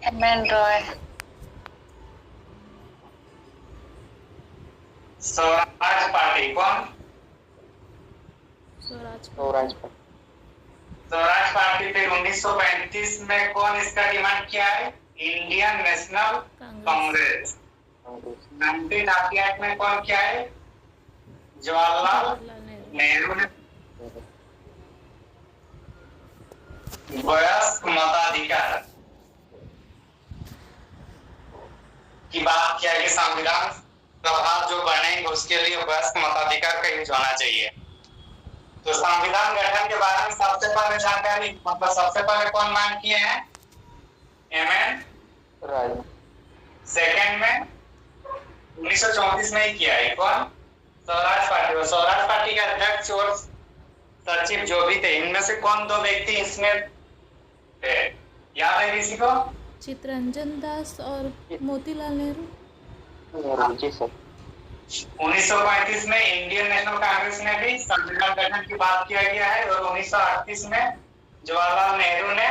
MN Roy. Swaraj party कौन? Swaraj Swaraj party. Swaraj party पे 1935 में कौन इसका डिमांड किया है? Indian national Congress. 1988 में कौन किया है? जवाहरलाल नेहरू ने वयस्क मताधिकार की बात किया कि संविधान सभा जो बनेंगे उसके लिए वयस्क मताधिकार का यूज होना चाहिए। तो संविधान गठन के बारे में सबसे पहले जानकारी मतलब सबसे पहले कौन मांग किए हैं? एमएन राय। सेकंड में 1934 में ही किया है कौन? स्वराज पार्टी। स्वराज पार्टी के अध्यक्ष और सचिव जो भी थे इनमें से कौन दो व्यक्ति इसमें थे? याद है किसी को? चित्तरंजन दास और मोतीलाल नेहरू। जी सर। 1935 में इंडियन नेशनल कांग्रेस ने भी संविधान गठन की बात किया गया है और 1938 में जवाहरलाल नेहरू ने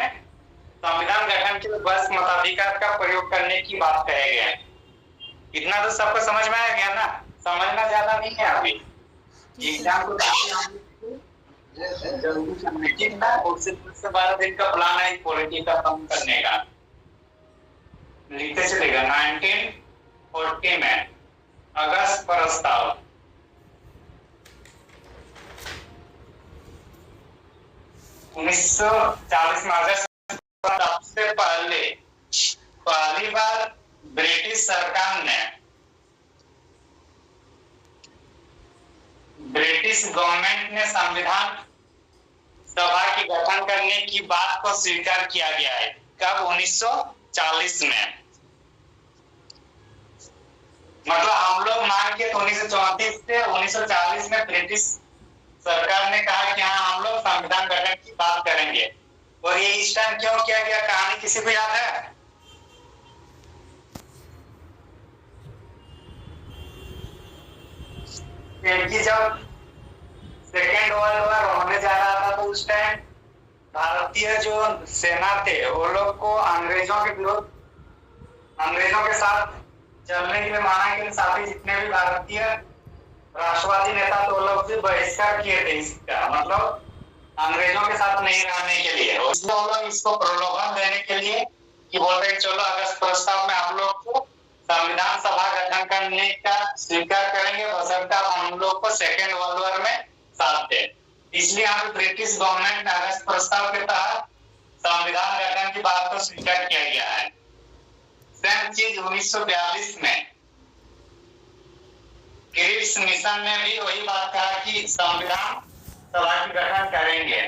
संविधान गठन के लिए वयस्क मताधिकार का प्रयोग करने की बात कहे गए हैं। इतना तो सबको समझ में आ गया ना? समझना ज्यादा नहीं है अभी। एग्जाम को जल्दी सबमिट ना उससे 12 दिन का प्लान है पॉलिटी का कम करने का। लिखते चलेगा 1940 में अगस्त प्रस्ताव। उन्नीस सौ 40 में अगस्त सबसे पहली बार ब्रिटिश सरकार ने ब्रिटिश गवर्नमेंट ने संविधान सभा की गठन करने की बात को स्वीकार किया गया है। कब? 1940 में। मतलब हम लोग मान के 1934 से 1940 में ब्रिटिश सरकार ने कहा कि हाँ हम लोग संविधान गठन की बात करेंगे। और ये इस टाइम क्यों किया गया? कहानी किसी को याद है? क्योंकि जब सेकेंड वर्ल्ड वॉर होने जा रहा था तो उस टाइम भारतीय जो सेना थे वो लोग को अंग्रेजों के साथ चलने के लिए माना के साथ ही जितने भी भारतीय राष्ट्रवादी नेता तो लोग भी बहिष्कार किए थे इसका मतलब अंग्रेजों के साथ नहीं रहने के लिए। लोग इसको प्रलोभन देने के लिए कि बोलते हैं चलो अगस्त प्रस्ताव में आप लोग को संविधान सभा गठन करने का स्वीकार करेंगे बशर्ते हम लोग को सेकेंड वर्ल्ड वॉर में साथ दे। इसलिए यहाँ ब्रिटिश गवर्नमेंट ने अगस्त प्रस्ताव के तहत संविधान गठन की बात को स्वीकार किया गया है। सेम चीज 1942 में क्रिप्स मिशन ने भी वही बात कहा कि संविधान सभा की गठन करेंगे।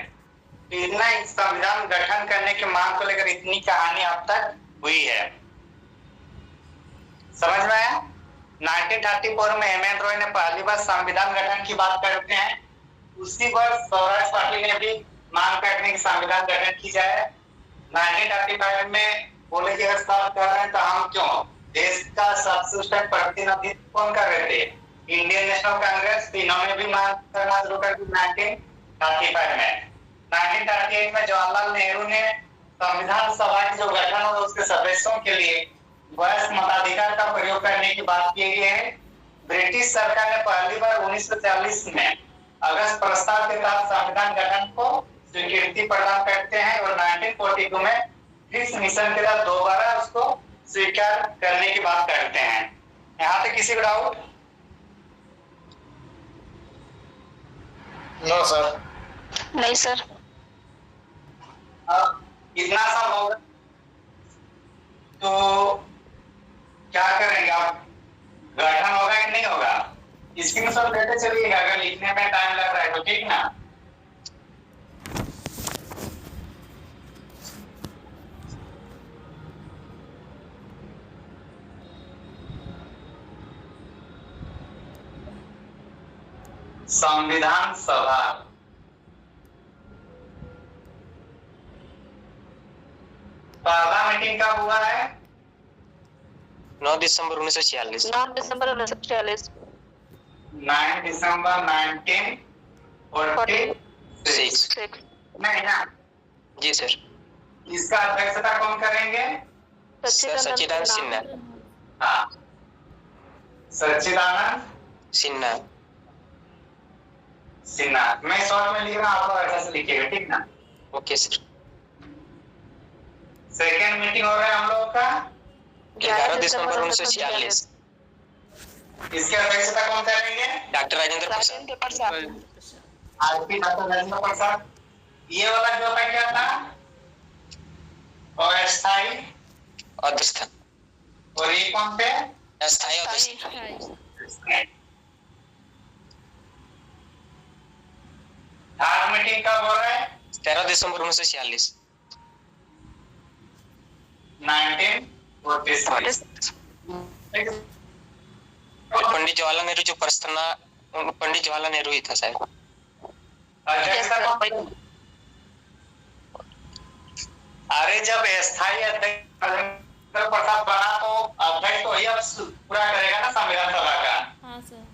तो इतना संविधान गठन करने की मांग को लेकर इतनी कहानी अब तक हुई है। समझ में आया? 1934 में एमएन रॉय ने पहली बार संविधान गठन की बात करते हैं। उसी वर्ष स्वराज पार्टी ने भी मांग करने की संविधान गठन की जाए। 1935 में बोले कि अगर सब कर रहे हैं तो हम क्यों? देश का सबसे प्रतिनिधित्व कौन कर रहे थे? Indian national Congress. इन्होंने भी मांग करना शुरू कर दी 1935 में। 1938 में जवाहरलाल नेहरू ने संविधान सभा की जो गठन हो उसके सदस्यों के लिए वयस्क मताधिकार का प्रयोग करने की बात की गई है। ब्रिटिश सरकार ने पहली बार 1940 में अगस्त प्रस्ताव के तहत संविधान गठन को स्वीकृति प्रदान करते हैं और 1942 में क्रिप्स मिशन के तहत दोबारा उसको स्वीकार करने की बात करते हैं। यहाँ तक किसी को डाउट? No sir. नहीं सर। अब इतना सब होगा तो क्या करेंगे आप? गठन होगा कि नहीं होगा? इसकी मतलब लेते चलिएगा अगर लिखने में टाइम लग रहा है तो ठीक ना। संविधान सभा पहला मीटिंग कब हुआ है? 9 दिसंबर 1946। 9 दिसंबर 1946। 9 दिसंबर 1946 नहीं ना? जी सर। इसका अध्यक्षता कौन करेंगे? सर सच्चिदानंद सिन्हा। हाँ, सच्चिदानंद सिन्हा। सिन्हा। मैं शॉर्ट में लिख रहा हूँ, आप लोग ऐसा से लिखिएगा, ठीक ना? Okay sir. सेकेंड मीटिंग हो रहा है हम लोग का 11 दिसंबर 1946। इसके अध्यक्षता कौन करेंगे? Doctor Rajendra Prasad. Rajendra Prasad. RP doctor Rajendra Prasad. ये वाला जो था क्या था? अस्थायी अध्यक्ष। और ये कौन थे? अस्थायी अध्यक्ष। थर्ड मीटिंग कब हो रहा है? 13 दिसंबर 1946। 1946। पंडित जवाहरलाल नेहरू जो पंडित जवाहरलाल नेहरू ही था शायद। अध्यक्षता कौन? अरे जब अस्थायी अध्यक्ष राजेंद्र प्रसाद बना तो अध्यक्ष तो वही अब पूरा करेगा ना संविधान सभा का। हाँ सर।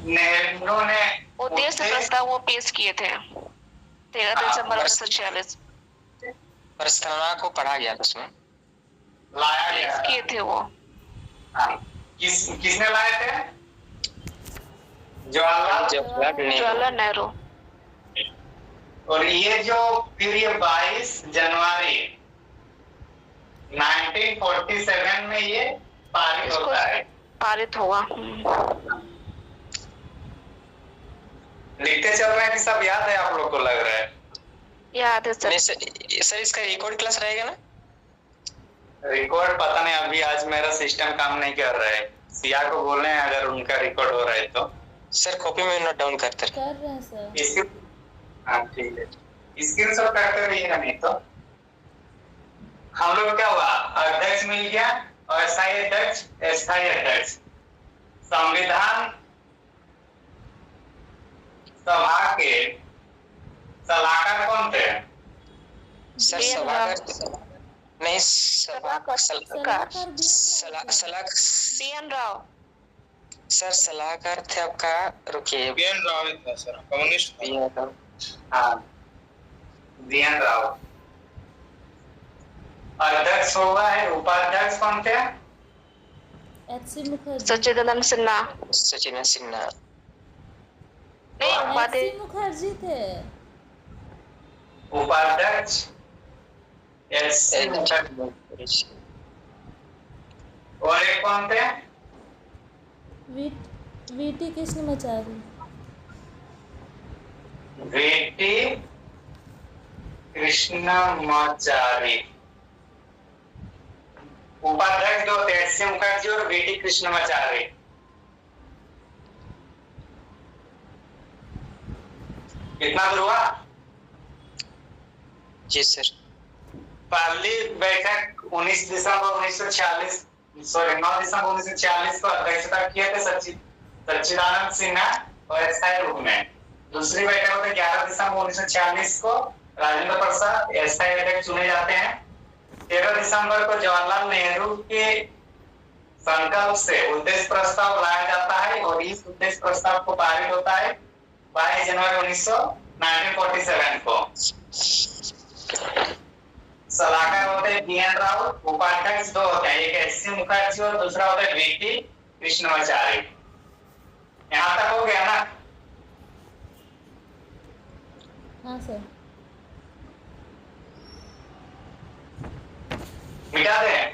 नेहरू ने उद्देश्य प्रस्ताव वो पेश किए थे 13 दिसंबर 1946। प्रस्तावना को पढ़ा गया था, उसमें लाया पेश गया किए थे वो। था। किसने लाए थे? जवाहरलाल नेहरू। और ये जो फिर ये 22 जनवरी 1947 में ये पारित होता है। पारित हुआ। लिखते चल रहे हैं कि सब याद है आप लोग को, लग रहा है याद है सर। सर इसका रिकॉर्ड क्लास रहेगा ना? रिकॉर्ड पता नहीं, अभी आज मेरा सिस्टम काम नहीं कर रहा है। सिया को बोले हैं अगर उनका रिकॉर्ड हो रहा है तो। सर कॉपी में नोट डाउन करते कर रहे हैं सर। इसके हाँ ठीक है, स्क्रीनशॉट करते रहिएगा, नहीं तो हम लोग क्या हुआ, अध्यक्ष मिल गया, अस्थायी अध्यक्ष, अस्थायी अध्यक्ष। संविधान सभा के सलाहकार कौन थे? सर सभागार नहीं, CN राव। सर सलाहकार थे आपका, रुकिए। बीएन राव था सर, कम्युनिस्ट था। हाँ, बीएन राव। अध्यक्ष हुआ है, उपाध्यक्ष कौन थे? HC मुखर्जी। सच्चिदानंद सिन्हा। सचिदानंद सिन्हा। HC मुखर्जी थे। उपाध्यक्ष HC मुखर्जी। और एक कौन थे? VT कृष्णमाचारी। VT कृष्णमाचारी। उपाध्यक्ष दो थे, HC मुखर्जी और VT कृष्णमाचारी। कितना दूर हुआ? जी सर। पहली बैठक 19 दिसंबर 1946 सॉरी 9 दिसंबर 1946 को अध्यक्षता किए थे सच्चिदानंद सिन्हा और अस्थायी रूप में। दूसरी बैठक होती है 11 दिसंबर 1946 को, राजेंद्र प्रसाद अस्थायी अध्यक्ष चुने जाते हैं। 13 दिसंबर को जवाहरलाल नेहरू के संकल्प से उद्देश्य प्रस्ताव लाया जाता है और इस उद्देश्य प्रस्ताव को पारित होता है 22 जनवरी 1947 को। सलाहकार होते हैं बीएन राव, उपाध्यक्ष दो होते हैं, एक HC मुखर्जी और दूसरा होता है VT कृष्णमाचारी। यहाँ तक हो गया ना? हाँ सर। मिटा दें?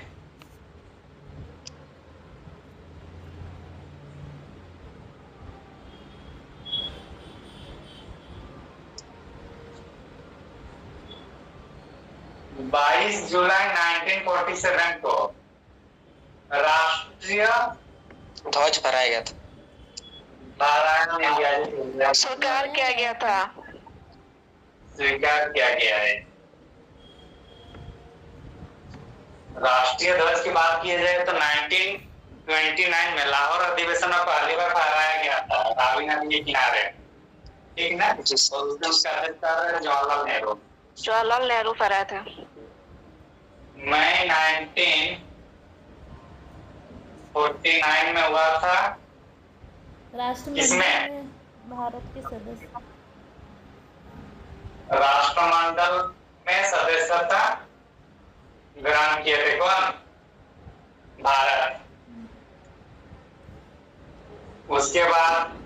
बाईस जुलाई 1947 को राष्ट्रीय ध्वज फहराया गया था। स्वीकार किया गया था। स्वीकार किया गया है। राष्ट्रीय ध्वज की बात की जाए तो 1929 में लाहौर अधिवेशन में पहली बार फहराया गया था, रावी नदी के किनारे, ठीक ना? उसका अध्यक्ष जवाहरलाल नेहरू। जवाहरलाल नेहरू फहराया था। मई 1949 में हुआ था। राष्ट्रमंडल किसमें? में भारत के सदस्य। राष्ट्रमंडल में सदस्यता ग्रहण किए थे? कौन? भारत। उसके बाद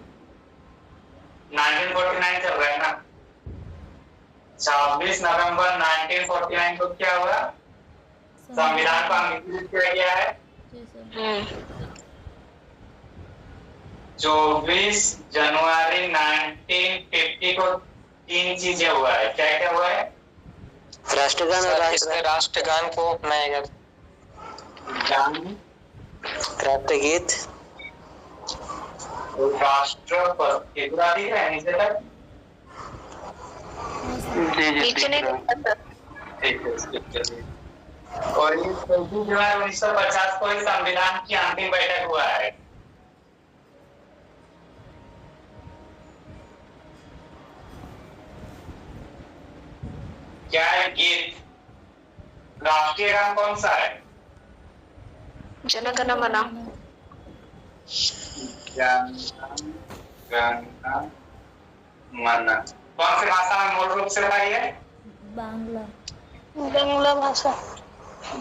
1949 चल रहा है ना, 26 नवंबर 1949 को क्या हुआ? संविधान को अंगीकृत किया गया है। जी सर। 24 जनवरी 1950 को 3 चीजें हुआ है। क्या क्या हुआ है? राष्ट्रगान और इसमें राष्ट्रगान को अपनाया गया। राष्ट्रगीत राष्ट्रपति है नीचे तक। नीचे नहीं दिखता सर। ठीक है। और ये 24 जुलाई 1950 को ही संविधान की अंतिम बैठक हुआ है। क्या है गीत? राष्ट्रीय गान कौन सा है? जन गण मन। मन कौन सी भाषा में मूल रूप से था ये? बांग्ला। बांग्ला भाषा।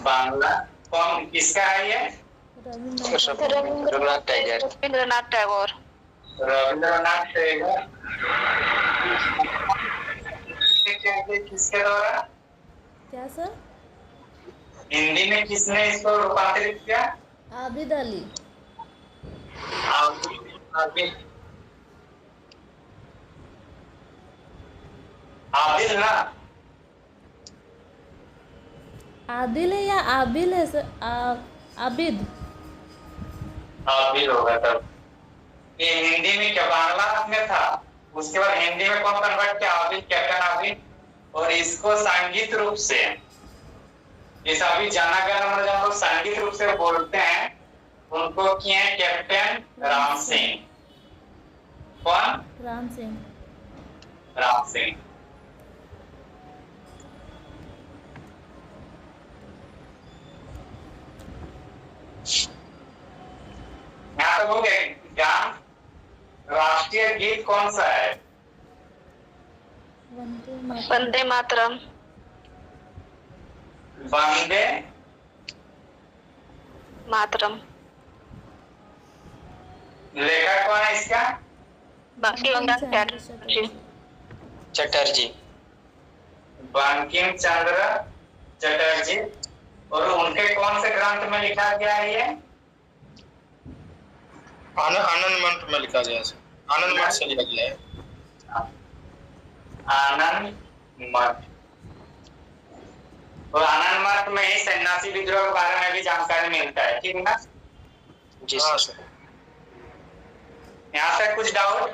बांग्ला। कौन किसका है ये? रविन्द्रनाथ टैगोर। रविन्द्रनाथ टैगोर। रविन्द्रनाथ टैगोर। किसके द्वारा? क्या सर? हिंदी में किसने इसको रूपांतरित किया? आबिद अली। आदिल ना? आदिल है या आबिल है सर? आबिद। आबिल होगा तब। ये हिंदी में क्या बांग्ला में था? उसके बाद हिंदी में कौन कन्वर्ट किया? आबिल, कैप्टन आबिल। और इसको संगीत रूप से, इस अभी जाना गया नंबर जब लोग संगीत रूप से बोलते हैं उनको किए हैं कैप्टन राम सिंह। कौन? राम सिंह। राम सिंह। यहाँ तक हो गया। गान राष्ट्रीय गीत कौन सा है? वंदे मातरम। वंदे मातरम। लेखक कौन है इसका? बंकिम चटर्जी। चटर्जी। बंकिम चंद्र चटर्जी। और उनके कौन से ग्रंथ में लिखा गया है ये? आनंद मठ में लिखा गया है। आनंद मठ से लिखा गया है। आनंद मठ। और आनंद मठ में ही सन्यासी विद्रोह के बारे में भी जानकारी मिलता है, ठीक ना? जी हाँ सर। सर। यहाँ तक कुछ डाउट?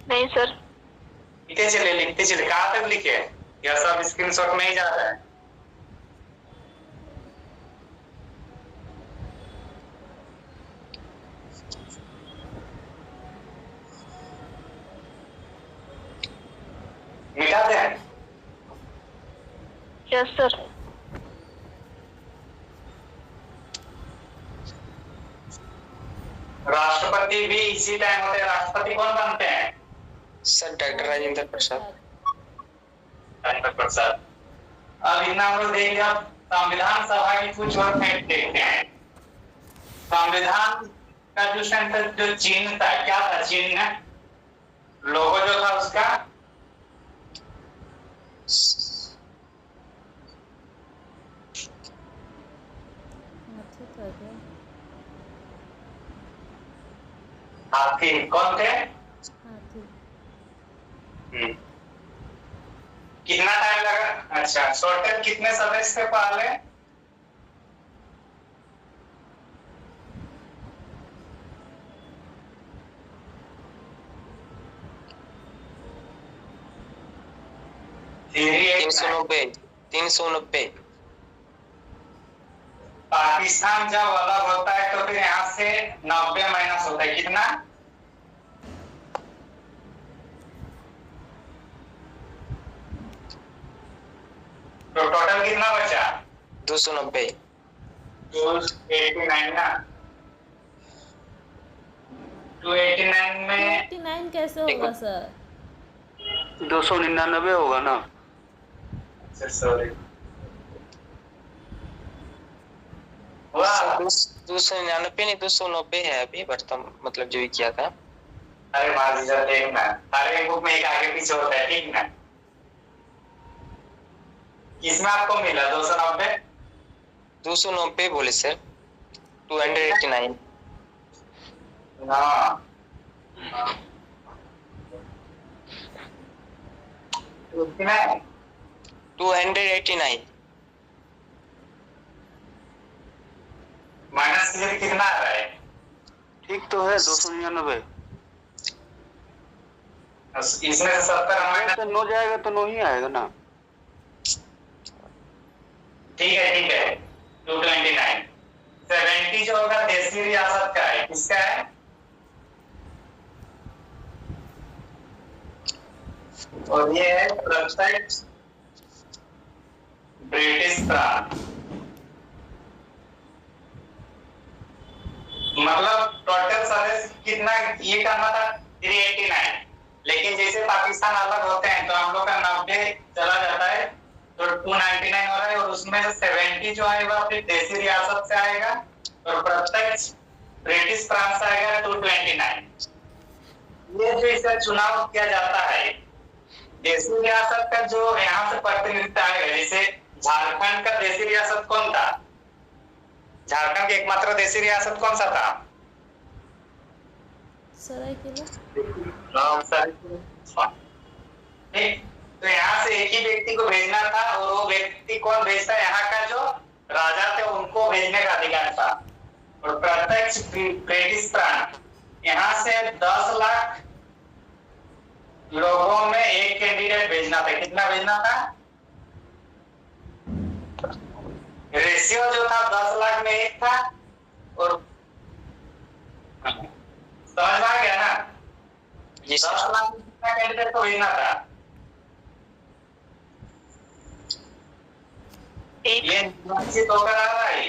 नहीं सर। लिखते चले। कहाँ तक लिखे? यह सब स्क्रीनशॉट में ही जाता है। मिटा दें? Yes sir. राष्ट्रपति भी इसी टाइम होते हैं। राष्ट्रपति कौन बनते हैं? Sir doctor Rajendra Prasad. राजेंद्र प्रसाद। अब इतना हम लोग देख लिया। संविधान सभा की कुछ और फैक्ट देखते हैं। संविधान का जो सेंटर जो चिन्ह था, क्या था चिन्ह? लोगो जो था उसका हाथी। कौन थे? हाथी। कितना टाइम लगा? अच्छा, टोटल कितने सदस्य थे पहले? $390। पाकिस्तान जब अलग होता है तो फिर यहाँ से 90 माइनस होता है। कितना? तो टोटल कितना बचा? 290। 289 ना? 289 में 89 कैसे होगा सर? 299 होगा ना? सॉरी। सर 299 नहीं 290 है अभी वर्तमान, मतलब जो भी किया था। अरे मान लीजिए देखना, हर एक बुक में एक आगे पीछे होता है, ठीक ना? किसमें आपको मिला 290? 290 बोले सर, 289। हाँ, कितना है? 289। माइनस कितना आ रहा है? ठीक तो है 299। इसमें से 70 हमारे, तो 9 जाएगा तो 9 ही आएगा ना? ठीक है 229। 70 जो होगा देसी रियासत का है, किसका है? और ये है प्रत्यक्ष ब्रिटिश प्रांत। मतलब टोटल सर्विस कितना ये करना था 389, लेकिन जैसे पाकिस्तान अलग होते हैं तो हम लोग का 90 चला जाता है तो 299 हो रहा है, और उसमें से 70 जो आएगा फिर देसी रियासत से आएगा और प्रत्यक्ष ब्रिटिश प्रांत से आएगा 229। ये जो इसे चुनाव किया जाता है, देसी रियासत का जो यहाँ से प्रतिनिधित्व आएगा, जैसे झारखंड का देसी रियासत कौन था? झारखंड की एकमात्र देसी रियासत कौन सा था? सरायकेला। ठीक, तो यहाँ से एक ही व्यक्ति को भेजना था, और वो व्यक्ति कौन भेजता? यहाँ का जो राजा थे उनको भेजने का अधिकार था। और प्रत्यक्ष ब्रिटिश प्रांत, यहाँ से 10 लाख लोगों में एक कैंडिडेट भेजना था। कितना भेजना था? रेशियो जो था 10 लाख में एक था, और समझ में आ गया ना? 10 लाख में कितना कैंडिडेट को भेजना था? ये निर्वाचित होकर आ रहा है,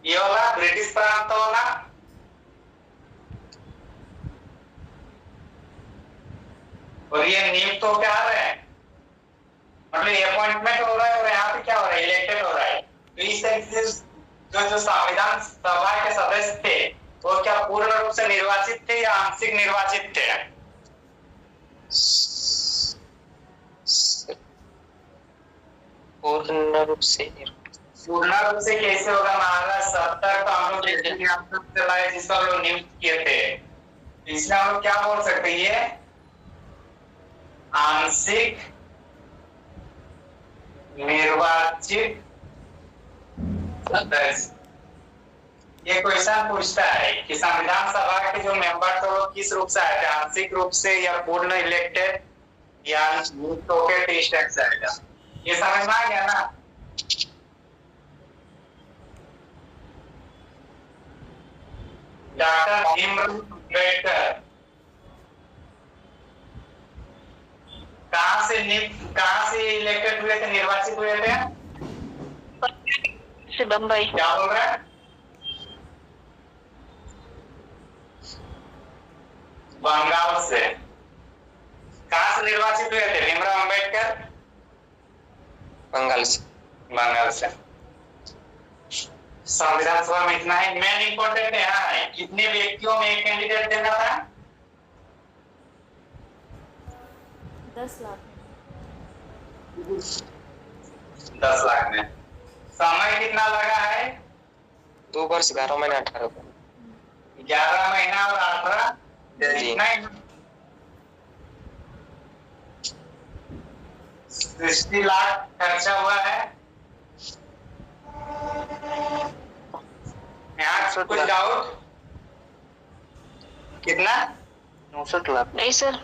ये वाला ब्रिटिश प्रांत होना, और ये नियुक्त होकर आ रहे हैं, मतलब ये अपॉइंटमेंट हो रहा है, और यहाँ पे क्या हो रहा है? इलेक्टेड हो रहा है। तो इस तरीके से जो संविधान सभा के सदस्य थे वो क्या पूर्ण रूप से निर्वाचित थे या आंशिक निर्वाचित थे? पूर्ण रूप से कैसे होगा महाराज? 70 तो हम लोग चलाए जिसको हम लोग नियुक्त किए थे, इसलिए हम लोग क्या बोल सकते हैं? ये आंशिक निर्वाचित सदस्य। ये क्वेश्चन पूछता है कि संविधान सभा के जो मेंबर थे वो किस रूप से आए थे, आंशिक रूप से या पूर्ण इलेक्टेड या नियुक्त होकर टेस्ट टैक्स आएगा? ये समझ में आ गया ना? डॉक्टर भीमराव अम्बेडकर कहाँ से इलेक्टेड हुए थे, निर्वाचित हुए थे? से बम्बई। क्या बोल रहे हैं? बंगाल से। कहाँ से निर्वाचित हुए थे भीमराव अम्बेडकर? बंगाल से। संविधान सभा में इतना ही मेन इंपॉर्टेंट यहाँ है, कितने व्यक्तियों में एक कैंडिडेट देना था? 10 लाख। 10 लाख में। समय कितना लगा है? 2 वर्ष 11 महीने 18 दिन। 11 महीना और 18 दिन। 60 लाख खर्चा हुआ है। यहाँ कुछ डाउट? कितना? 64 लाख। नहीं सर,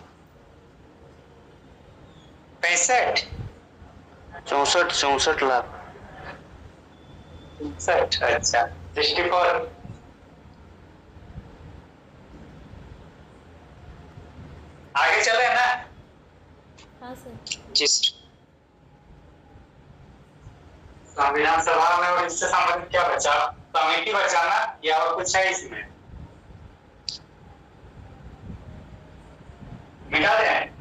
65? 64 लाख। 65, अच्छा 64। आगे चले ना? हाँ सर। जी सर। संविधान सभा में और इससे संबंधित क्या बचा? कमेटी बचाना या और कुछ है इसमें? मिटा दें?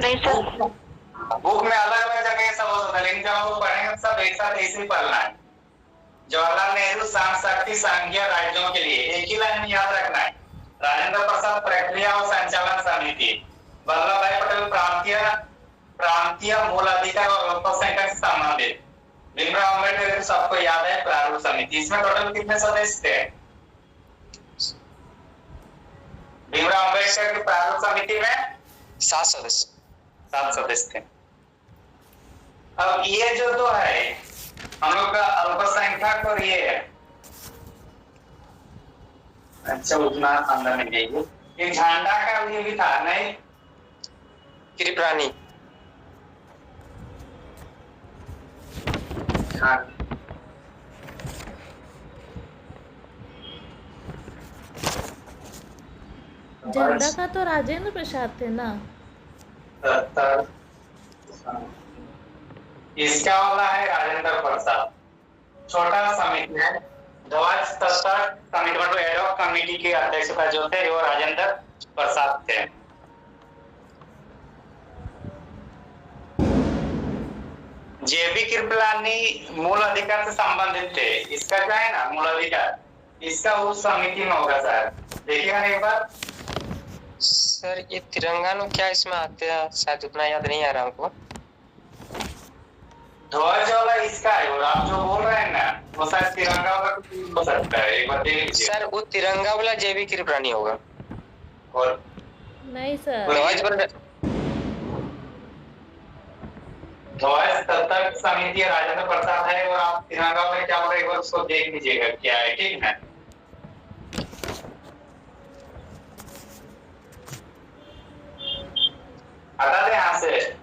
नहीं सर। बुक में अलग अलग जगह ये सब होता है, लेकिन जब हम लोग पढ़ेंगे तो सब एक साथ ऐसे ही पढ़ना है। जवाहरलाल नेहरू सांघ शक्ति संघीय राज्यों के लिए, एक ही लाइन में याद रखना है। राजेंद्र प्रसाद प्रक्रिया और संचालन समिति, वल्लभ भाई पटेल प्रांतीय मूल अधिकार और अल्पसंख्यक से संबंधित, भीमराव अम्बेडकर सबको याद है प्रारूप समिति। इसमें टोटल कितने सदस्य थे? भीमराव अम्बेडकर की प्रारूप समिति में 7 सदस्य। 7 सदस्य थे। अब ये जो दो है हम लोग का अल्पसंख्यक और ये है, अच्छा उतना अंदर में जाइए। ये झंडा का ये भी था नहीं? कृपरानी। हाँ। झंडा का तो राजेंद्र प्रसाद थे ना। इसका वाला है राजेंद्र प्रसाद। छोटा समिति है ध्वज समिति मतलब एडॉक कमेटी के अध्यक्षता जो थे वो राजेंद्र प्रसाद थे। जेबी कृपलानी मूल अधिकार से संबंधित थे। इसका क्या है ना मूल अधिकार, इसका उप समिति में होगा सर, देखिएगा एक बार। सर ये तिरंगा लोग क्या इसमें आते हैं, शायद उतना याद नहीं आ रहा हमको। ध्वज वाला इसका है और आप जो बोल रहे हैं ना वो शायद तिरंगा वाला कुछ हो सकता है, एक बार देख लीजिए। सर वो तिरंगा वाला जेबी कृपरानी होगा। और नहीं सर। ध्वज पर ध्वज तत्व समिति राजेंद्र प्रसाद है और आप तिरंगा में क्या बोल रहे हैं उसको देख लीजिएगा क्या है, ठीक है। हटा दे यहाँ से,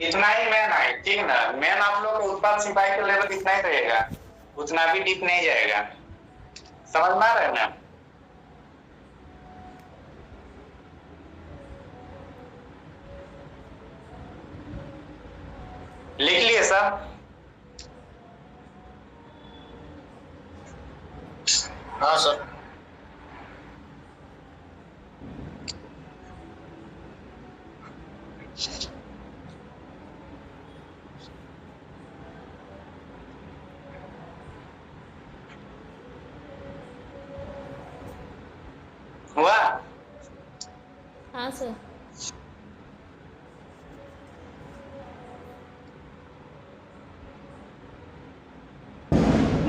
इतना ही मेन है, ठीक ना। मेन आप लोग उत्पाद सिपाही के लेवल इतना ही रहेगा, उतना भी डीप नहीं जाएगा, समझ में आ रहा है ना। लिख लिए सब? हाँ सर। हुआ? हाँ सर।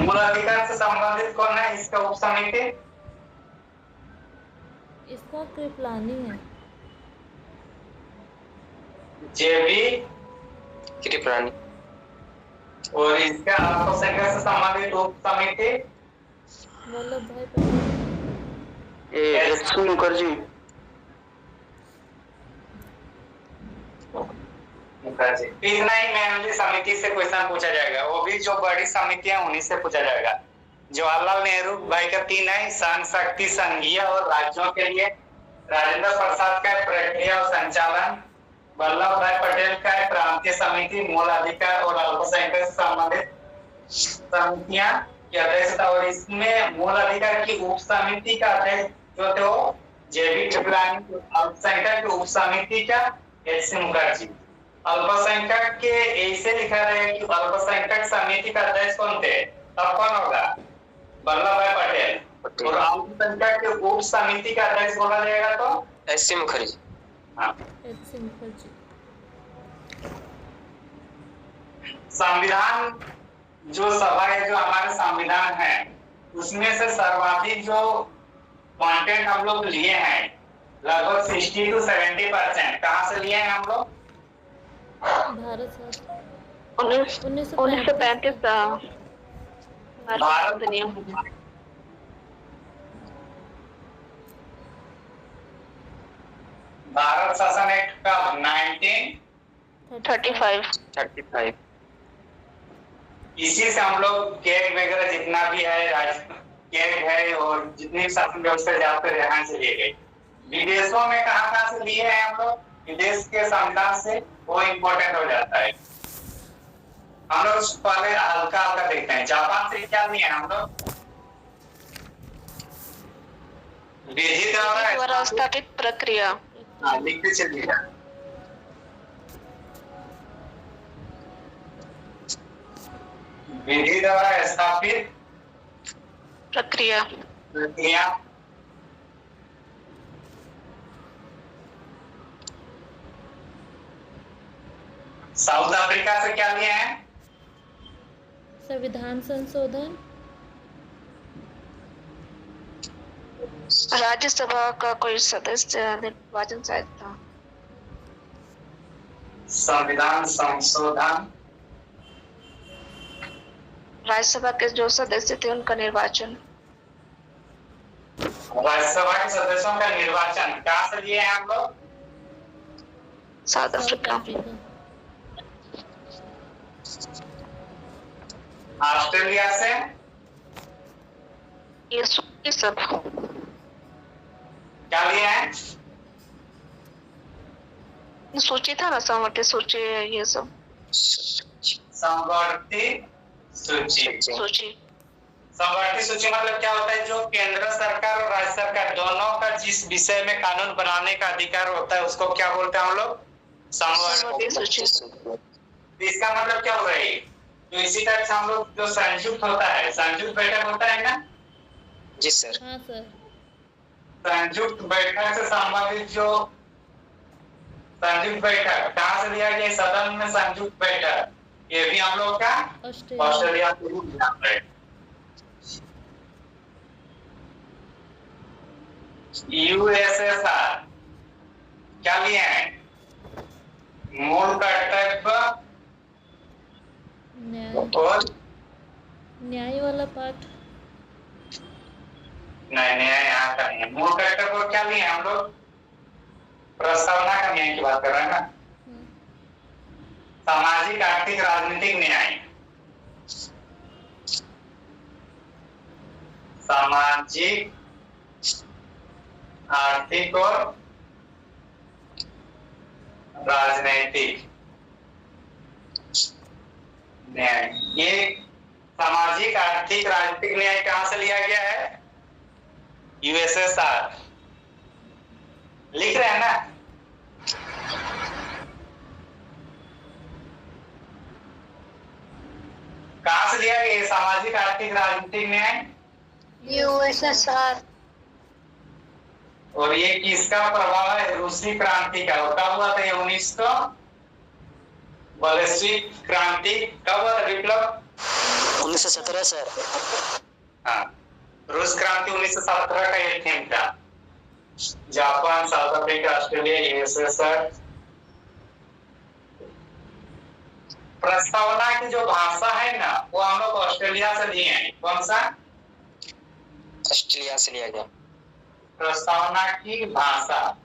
मूल अधिकार से संबंधित कौन है इसका उप समिति? इसका कृपलानी है। जेबी कृपरानी। और इसका अल्पसंख्यक से संबंधित उप समिति वल्लभ भाई पटेल। एचसी मुखर्जी। इतना ही मेनली समिति से क्वेश्चन पूछा जाएगा, वो भी जो बड़ी समितियां उन्हीं से पूछा जाएगा। जवाहरलाल नेहरू भाई का 3 है, संघ शक्ति संघीय और राज्यों के लिए, राजेंद्र प्रसाद का प्रक्रिया और संचालन, वल्लभ भाई पटेल का प्रांतीय समिति मूल अधिकार और अल्पसंख्यक से संबंधित समितियां की अध्यक्षता, और इसमें मूल अधिकार की उप समिति का अध्यक्ष जो थे वो जेबी कृपलानी, अल्पसंख्यक की उप समिति का एचसी मुखर्जी। अल्पसंख्यक के ऐसे लिखा रहे कि अल्पसंख्यक समिति का अध्यक्ष कौन थे, तब कौन होगा? वल्लभ भाई पटेल। और अल्पसंख्यक के उप समिति का अध्यक्ष बोला जाएगा तो एचसी मुखर्जी। हाँ। एचसी मुखर्जी। संविधान जो सभा है, जो हमारे संविधान है, उसमें से सर्वाधिक जो कंटेंट हम लोग लिए हैं लगभग 60 to 70% कहाँ से लिए हैं हम लोग? भारत सर। 1935 भारत अधिनियम। भारत शासन एक्ट का 35 इसी से हम लोग केक वगैरह जितना भी है केक है और जितनी भी शासन व्यवस्था जहाँ पे रहने से लिए गए। विदेशों में कहाँ से लिए हैं हम लोग? विदेश के संविधान से, वो इम्पोर्टेंट हो जाता है। हम लोग पहले हल्का हल्का देखते हैं। जापान से क्या लिए हम लोग? विधि द्वारा स्थापित प्रक्रिया। लिखते चलिएगा। विधि द्वारा स्थापित प्रक्रिया। प्रक्रिया। साउथ अफ्रीका से क्या लिया है? संविधान संशोधन। राज्यसभा का कोई सदस्य निर्वाचन शायद था। संविधान संशोधन। राज्यसभा के जो सदस्य थे उनका निर्वाचन। राज्यसभा के सदस्यों का निर्वाचन कहाँ से लिए हैं हम लोग? South Africa. ऑस्ट्रेलिया से। ये सब क्या लिए हैं? सूची था ना, समवर्ती सूची, ये सब समवर्ती सूची। समवर्ती सूची मतलब क्या होता है? जो केंद्र सरकार और राज्य सरकार दोनों का जिस विषय में कानून बनाने का अधिकार होता है उसको क्या बोलते हैं हम लोग? समवर्ती सूची। इसका मतलब क्या हो रहा है? तो इसी टाइप से हम लोग जो संयुक्त होता है, संयुक्त बैठक होता है ना? जी सर। हाँ सर। संयुक्त बैठक से संबंधित जो संयुक्त बैठक कहाँ से लिया गया? सदन में संयुक्त बैठक, ये भी हम लोग का ऑस्ट्रेलिया से ही लिया है। यूएसएसआर क्या लिए हैं? मूल कर्तव्य और न्याय वाला पाठ। नहीं, न्याय यहाँ का नहीं है। मूल कर्तव्य और क्या लिए हैं हम लोग? प्रस्तावना का न्याय की बात कर रहे हैं ना? सामाजिक, आर्थिक, राजनीतिक न्याय। सामाजिक, आर्थिक और राजनीतिक न्याय। ये सामाजिक, आर्थिक, राजनीतिक न्याय कहां से लिया गया है? यूएसएसआर। लिख रहे हैं ना? कहां से लिया गया सामाजिक, आर्थिक, राजनीतिक न्याय? यूएसएसआर। और ये किसका प्रभाव है? रूसी क्रांति का। और कब हुआ था ये? 1900 वैश्विक क्रांति कब हुआ था? विप्लव 1917 सर। हाँ, रूस क्रांति 1917 का ये थीम था। Japan, south Africa, Australia, USSR. प्रस्तावना की जो भाषा है ना, वो हम लोग ऑस्ट्रेलिया से लिए हैं। कौन सा? ऑस्ट्रेलिया से लिया गया। प्रस्तावना की भाषा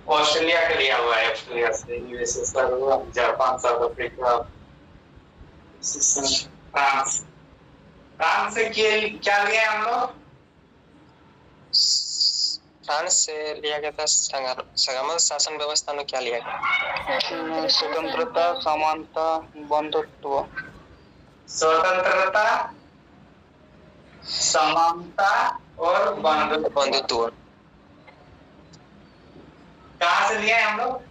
ऑस्ट्रेलिया का लिया हुआ है। ऑस्ट्रेलिया से यूएसएसआर हुआ, Japan, south Africa, France. France से क्या लिया हम लोग? फ्रांस से लिया गया था संगम शासन व्यवस्था में क्या लिया गया? स्वतंत्रता, समानता, बंधुत्व। स्वतंत्रता, समानता और बंधुत्व। कहाँ से लिया है हम लोग?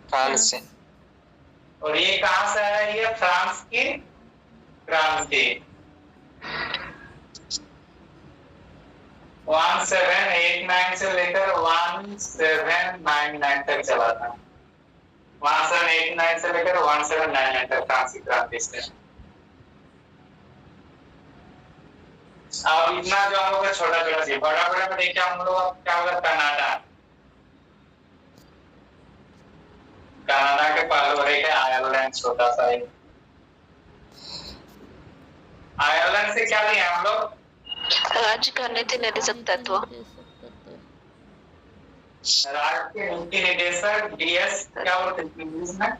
फ्रांस से। और ये कहाँ से आया? ये फ्रांस की क्रांति 1789 से लेकर 1799 तक चला था। 1789 से लेकर 1799 तक फ्रांस की क्रांति से। अब इतना जो हम लोग छोटा छोटा सी, बड़ा बड़ा में देखिए हम लोग क्या होगा? कनाडा। कनाडा के पास हो रही है आयरलैंड, छोटा सा है। आयरलैंड से क्या लिया हम लोग? राज्य का नीति निर्देशक तत्व। राज्य के नीति निर्देशक डीएस क्या बोलते हैं इंग्लिश में?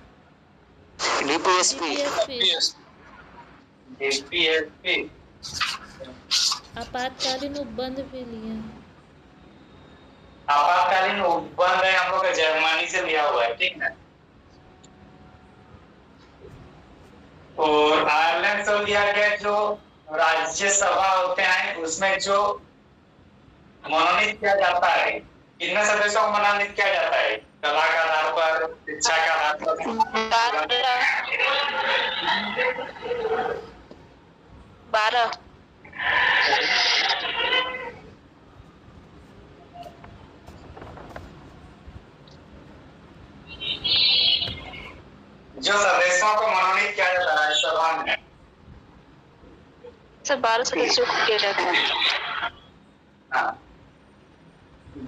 डीपीएसपी। आपातकालीन उपबंध भी लिए। आपातकालीन उपबंध है हम लोग का जर्मनी से लिया हुआ है, ठीक है। और आयरलैंड से लिया गया जो राज्यसभा होते हैं उसमें जो मनोनीत किया जाता है, कितने सदस्यों को मनोनीत किया जाता है? कला के आधार पर, शिक्षा के आधार पर? 12। जो सदस्यों को मनोनीत किया जाता है राज्यसभा में? सर 12 सदस्यों को किया जाता है। हाँ।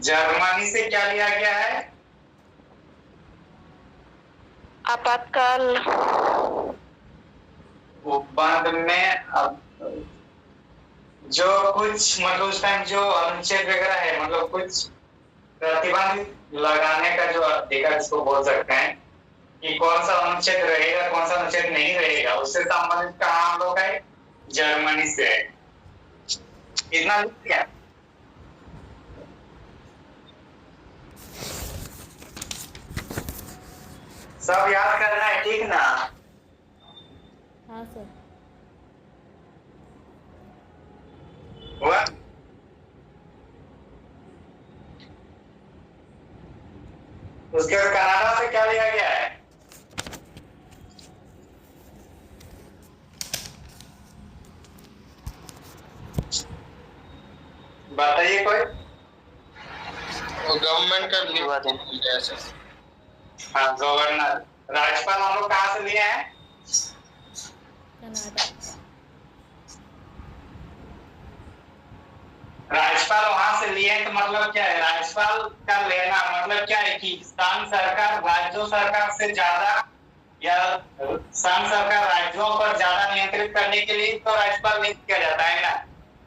जर्मनी से क्या लिया गया है? आपातकाल। उपबंध में अब जो कुछ मतलब उस टाइम जो अनुच्छेद वगैरह है, मतलब कुछ प्रतिबंध लगाने का जो अधिकार इसको बोल सकते हैं कि कौन सा अनुच्छेद रहेगा, कौन सा अनुच्छेद नहीं रहेगा, उससे संबंधित कहाँ हम लोग है? जर्मनी से है। इतना क्या? सब याद करना है, ठीक ना? हाँ सर। हुआ? उसके बाद कनाडा से क्या लिया गया है? बताइए कोई। वो गवर्नमेंट का लिया है। हाँ, गवर्नर। राज्यपाल हम लोग कहाँ से लिए हैं? कनाडा। राज्यपाल वहां से लिए तो मतलब क्या है? राज्यपाल का लेना मतलब क्या है कि संघ सरकार राज्यों सरकार से ज्यादा, या संघ सरकार राज्यों पर ज्यादा नियंत्रित करने के लिए तो राज्यपाल नियुक्त किया जाता है ना।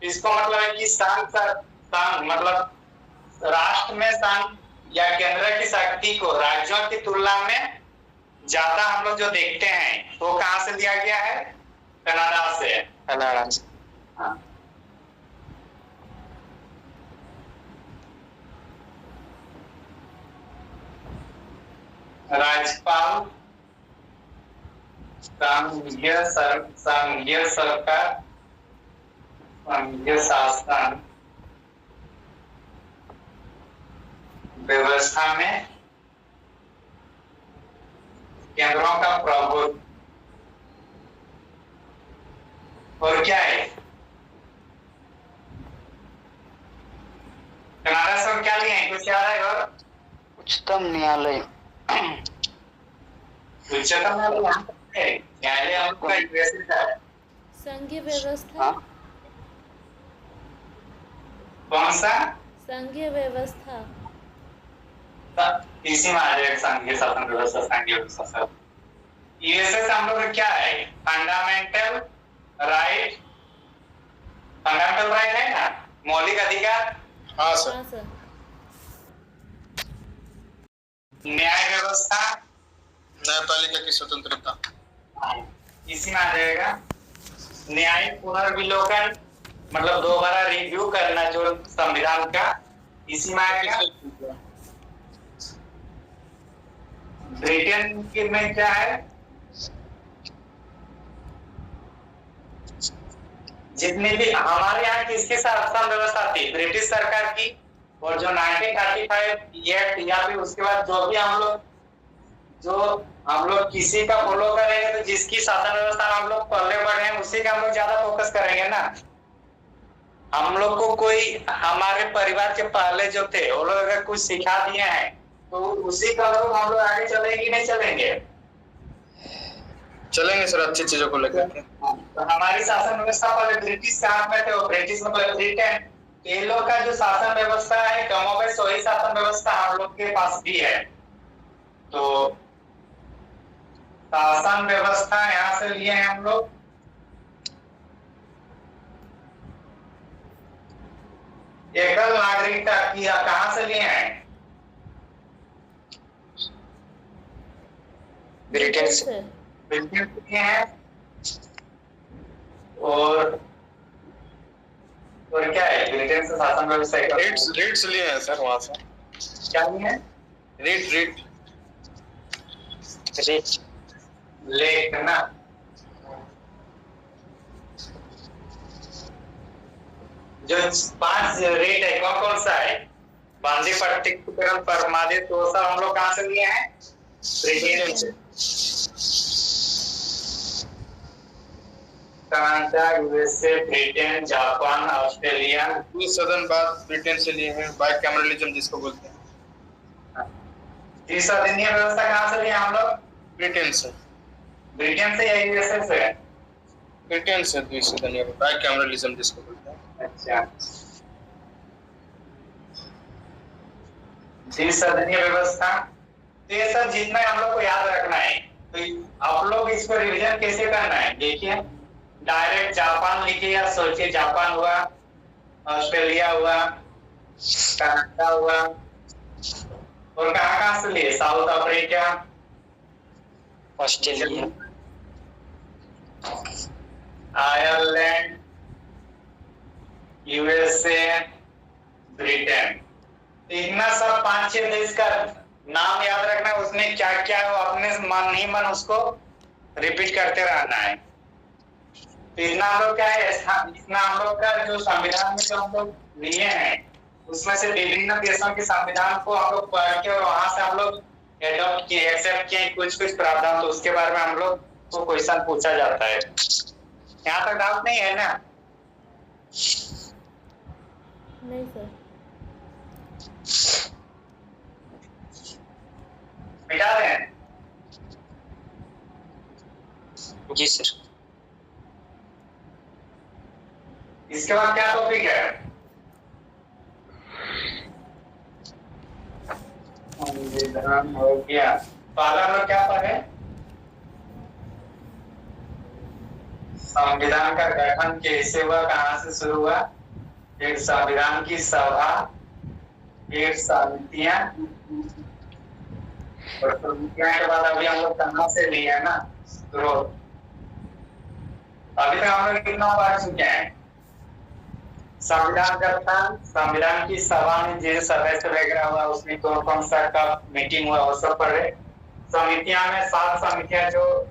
इसको मतलब है कि संघ मतलब राष्ट्र में संघ या केंद्र की शक्ति को राज्यों की तुलना में ज्यादा हम लोग जो देखते हैं वो कहाँ से लिया गया है? कनाडा से। कनाडा से। हाँ। राज्यपाल संघीय सरकार, संघीय शासन व्यवस्था में केंद्रों का प्रभुत्व। और क्या है? कनाडा से क्या लिए हैं? कुछ याद है? और उच्चतम न्यायालय। उच्चतम न्यायालय आपका यूएसए का है। संघीय व्यवस्था। हाँ। कौन सा? संघीय व्यवस्था। इसी में आ जाएगा संघीय शासन व्यवस्था, संघीय व्यवस्था। यूएसए से हम लोग क्या है? फंडामेंटल राइट, फंडामेंटल राइट है ना, मौलिक अधिकार। हाँ सर। हाँ सर। न्याय व्यवस्था, न्यायपालिका की स्वतंत्रता। इसी में आ जाएगा। न्यायिक पुनर्विलोकन मतलब दोबारा रिव्यू करना जो संविधान का, इसी में आएगा। ब्रिटेन के में क्या है? जितनी भी हमारे यहाँ किसके साथ व्यवस्था थी? ब्रिटिश सरकार की। और जो 1935 एक्ट या फिर उसके बाद जो हम लोग किसी का फॉलो करेंगे तो जिसकी शासन व्यवस्था हम लोग पहले बढ़े हैं उसी का हम लोग ज्यादा फोकस करेंगे ना। हम लोग को कोई हमारे परिवार के पहले जो थे वो लोग अगर कुछ सिखा दिए हैं तो उसी का लोग हम लोग आगे चलेंगे नहीं चलेंगे? चलेंगे सर, अच्छी चीजों को लेकर के। तो हमारी शासन व्यवस्था पहले ब्रिटिश के हाथ में थे, वो ब्रिटिश मतलब ब्रिटेन, ये लोग का जो शासन व्यवस्था है कमोबेश वही शासन व्यवस्था हम लोग के पास भी है। तो शासन व्यवस्था यहाँ से लिए हैं हम लोग। एकल नागरिकता की कहाँ से लिए हैं? ब्रिटेन से। ब्रिटेन से लिए हैं। और क्या है? ब्रिटेन से शासन व्यवस्था रेट्स लिए हैं सर वहां से। क्या लिए हैं? रेट लेट ना। जो 5 रेट है कौन कौन सा है? बंदी प्रत्यक्षीकरण परमादित तो सब हम लोग कहाँ से लिए हैं? ब्रिटेन से। Canada, USA, Britain, Japan, Australia. सदन बात ब्रिटेन से लिए हैं, बाइकैमरलिज्म जिसको बोलते हैं। द्विसदनीय व्यवस्था कहाँ से लिए हम लोग? ब्रिटेन से। ब्रिटेन से या यूएसए से? ब्रिटेन से द्विसदनीय, बाइकैमरलिज्म जिसको बोलते हैं। अच्छा, द्विसदनीय व्यवस्था, तो ये सब जितना हम लोग को याद रखना है। तो आप लोग इसको रिवीजन कैसे करना है? देखिए, डायरेक्ट जापान लिखिए या सोचिए, जापान हुआ, ऑस्ट्रेलिया हुआ, कनाडा हुआ, और कहाँ कहाँ से लिए? South Africa, Australia, Ireland, USA, Britain. इतना सब 5-6 देश का नाम याद रखना है। उसमें क्या क्या है वो अपने मन ही मन उसको रिपीट करते रहना है। तो इतना हम लोग क्या है, इतना हम लोग का जो संविधान में जो हम लोग लिए हैं उसमें से विभिन्न देशों के संविधान को हम लोग पढ़ के और वहां से हम लोग एडॉप्ट किए, एक्सेप्ट किए कुछ प्रावधान, तो उसके बारे में हम लोग को क्वेश्चन पूछा जाता है। यहाँ तक डाउट नहीं है ना? नहीं सर। मिटा दें? जी सर। इसके बाद क्या टॉपिक है? संविधान हो गया। पहला हम लोग क्या पढ़े? संविधान का गठन कैसे हुआ, कहाँ से शुरू हुआ, एक संविधान की सभा, एक समितियां, और समितियां के बाद अभी हम लोग कहाँ से लिए है ना, स्रोत। अभी तक हम लोग कितना पढ़ चुके हैं? संविधान गठन, संविधान की सभा में जो सदस्य वगैरह हुआ उसमें कौन कौन सा का मीटिंग हुआ वो सब पढ़े। समितियां में 7 समितियां जो